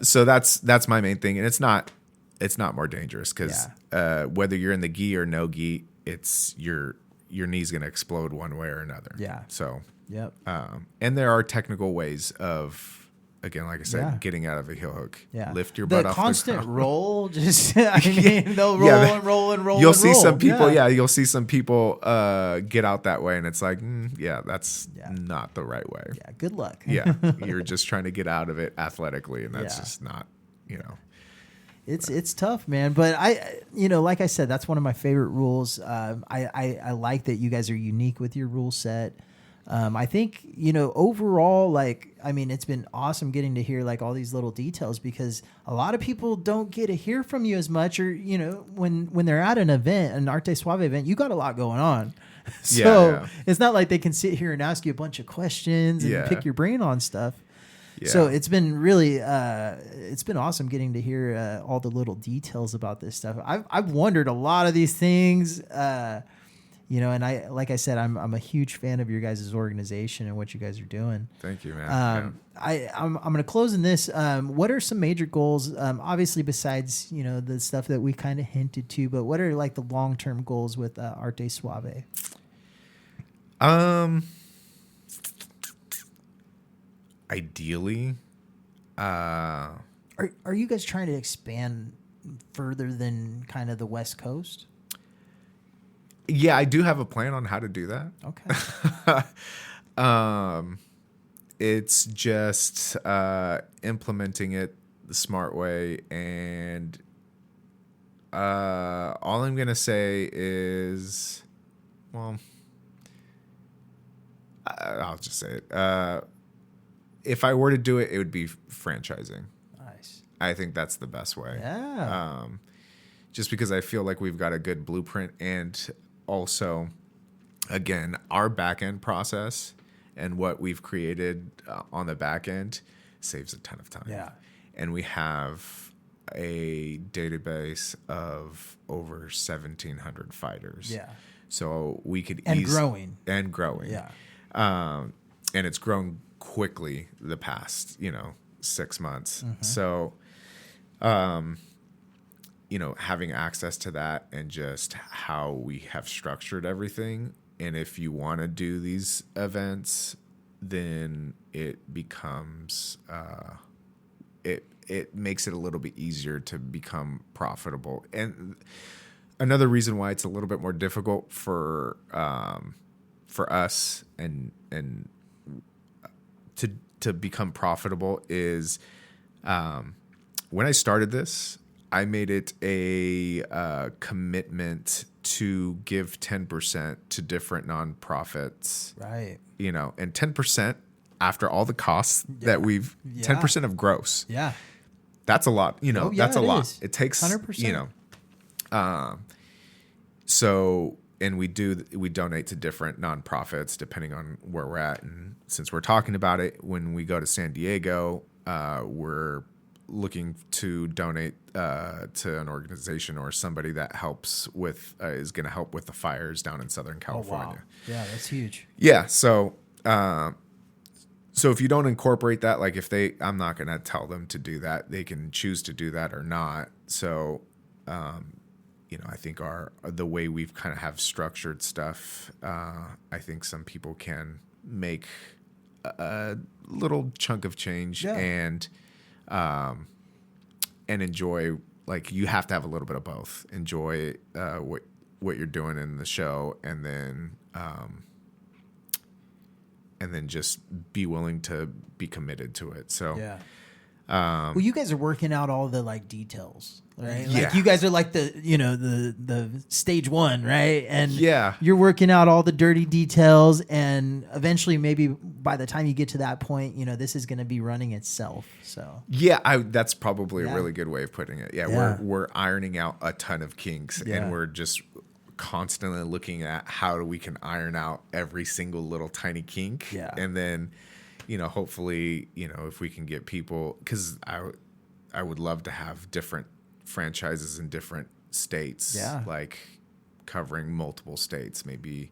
So that's my main thing, and it's not more dangerous, because whether you're in the gi or no gi, it's your knee's gonna explode one way or another. Yeah. So Yep. and there are technical ways of again, like I said, Yeah. getting out of a heel hook. Yeah. Lift your butt the off constant the ground. roll, just, I mean, they'll roll Yeah, and roll and roll You'll and see roll. some people, you'll see some people get out that way, and it's like, that's not the right way. Yeah, good luck. Yeah, you're just trying to get out of it athletically, and that's Yeah. just not, It's tough, man. But like I said, that's one of my favorite rules. I like that you guys are unique with your rule set. I think, overall, it's been awesome getting to hear like all these little details, because a lot of people don't get to hear from you as much, or, when they're at an event, an Arte Suave event, you got a lot going on. So it's not like they can sit here and ask you a bunch of questions and pick your brain on stuff. Yeah. So it's been really, it's been awesome getting to hear all the little details about this stuff. I've wondered a lot of these things, and like I said, I'm a huge fan of your guys' organization and what you guys are doing. Thank you, man. I'm going to close in this. What are some major goals? Obviously, besides the stuff that we kind of hinted to, but what are like the long-term goals with Arte Suave? Ideally, Are you guys trying to expand further than kind of the West Coast? yeah, I do have a plan on how to do that. Okay. It's just implementing it the smart way, and all I'm gonna say is, well, I'll just say it. If I were to do it, it would be franchising. Nice. I think that's the best way. Yeah. Just because I feel like we've got a good blueprint, and also, again, our back end process and what we've created on the back end saves a ton of time. Yeah. And we have a database of over 1,700 fighters. Yeah. So we could And growing. And growing. Yeah. And it's grown quickly the past, 6 months. Mm-hmm. So, having access to that and just how we have structured everything. And if you want to do these events, then it becomes, it makes it a little bit easier to become profitable. And another reason why it's a little bit more difficult for us and to become profitable is when I started this, I made it a commitment to give 10% to different nonprofits. Right. And 10% after all the costs that we've 10% of gross. Yeah. That's a lot. That's a lot. Is. It takes 100%. So, and we donate to different nonprofits depending on where we're at. And since we're talking about it, when we go to San Diego, we're looking to donate to an organization or somebody that helps with is going to help with the fires down in Southern California. Oh, wow. Yeah, that's huge. Yeah. So, so if you don't incorporate that, like I'm not going to tell them to do that. They can choose to do that or not. So, I think the way we've kind of have structured stuff, I think some people can make a little chunk of change and enjoy. Like, you have to have a little bit of both. Enjoy what you're doing in the show, and then just be willing to be committed to it. So yeah. Well, you guys are working out all the details, right? Like, Yeah. you guys are like the stage one, right? And Yeah. you're working out all the dirty details, and eventually, maybe by the time you get to that point, this is going to be running itself. So yeah, that's probably a really good way of putting it. Yeah. Yeah. We're ironing out a ton of kinks, Yeah. and we're just constantly looking at how we can iron out every single little tiny kink. Yeah. And then, hopefully, if we can get people, because I would love to have different franchises in different states, Yeah. like covering multiple states, maybe,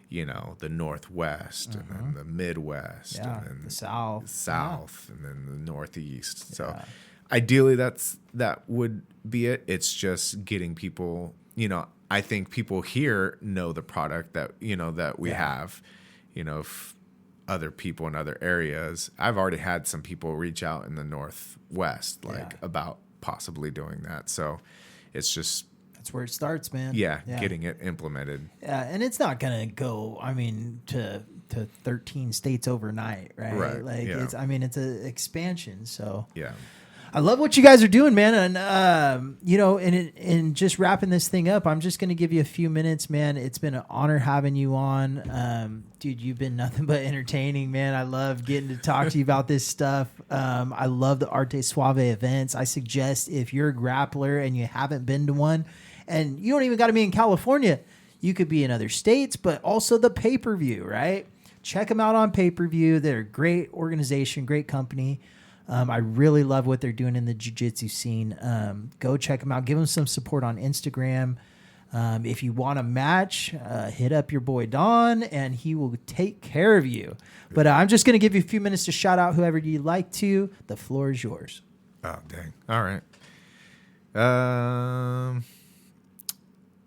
the Northwest and then the Midwest Yeah, and then the South. and then the Northeast. So Yeah. ideally that would be it. It's just getting people, I think people here know the product that, that we have, if other people in other areas. I've already had some people reach out in the Northwest, about possibly doing that. So it's just, that's where it starts, man. Yeah. Getting it implemented. Yeah. And it's not going to go, to 13 states overnight, right? Right. It's an expansion. So yeah. I love what you guys are doing, man. And, and just wrapping this thing up, I'm just going to give you a few minutes, man. It's been an honor having you on. Dude, you've been nothing but entertaining, man. I love getting to talk to you about this stuff. I love the Arte Suave events. I suggest if you're a grappler and you haven't been to one, and you don't even got to be in California, you could be in other states, but also the pay-per-view, right? Check them out on pay-per-view. They're a great organization, great company. I really love what they're doing in the jiu-jitsu scene. Go check them out. Give them some support on Instagram. If you want a match, hit up your boy Don, and he will take care of you. But I'm just going to give you a few minutes to shout out whoever you'd like to. The floor is yours. Oh, dang. All right.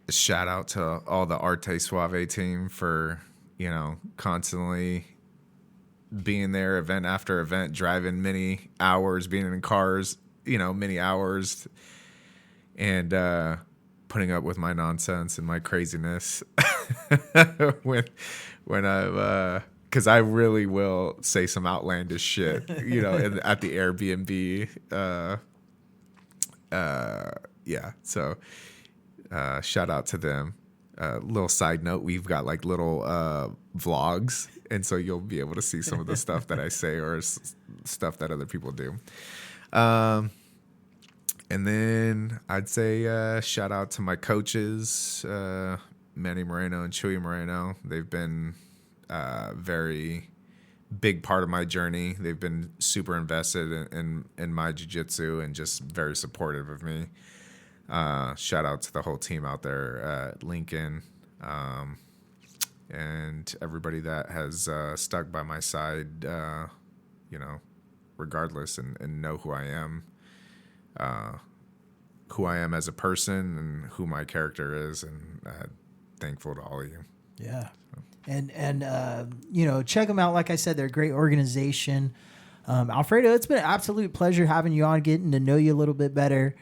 Shout out to all the Arte Suave team for, constantly being there event after event, driving many hours, being in cars, many hours, and putting up with my nonsense and my craziness when I've because I really will say some outlandish shit, at the Airbnb. So shout out to them. Little side note, we've got like little vlogs, and so you'll be able to see some of the stuff that I say or stuff that other people do. And then I'd say shout out to my coaches, Manny Moreno and Chuy Moreno. They've been very big part of my journey. They've been super invested in my jiu-jitsu and just very supportive of me. Shout out to the whole team out there at Lincoln, and everybody that has stuck by my side, regardless, and know who I am as a person and who my character is, and thankful to all of you. Yeah. And check them out. Like I said, they're a great organization. Alfredo, it's been an absolute pleasure having you on, getting to know you a little bit better.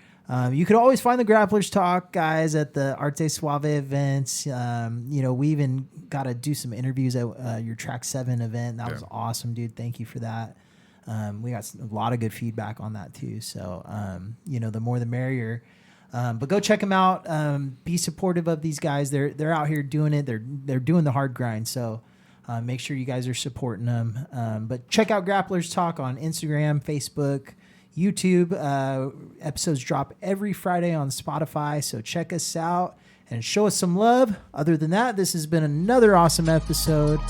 You could always find the Grapplers Talk guys at the Arte Suave events. We even got to do some interviews at your Track 7 event. That was awesome, dude. Thank you for that. We got a lot of good feedback on that too. So, the more the merrier. But go check them out. Be supportive of these guys. They're out here doing it. They're doing the hard grind. So make sure you guys are supporting them. But check out Grapplers Talk on Instagram, Facebook, YouTube. Episodes drop every Friday on Spotify, so check us out and show us some love. Other than that, this has been another awesome episode.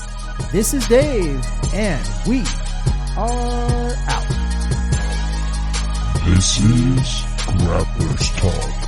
This is Dave, and we are out. This is Grapplers Talk.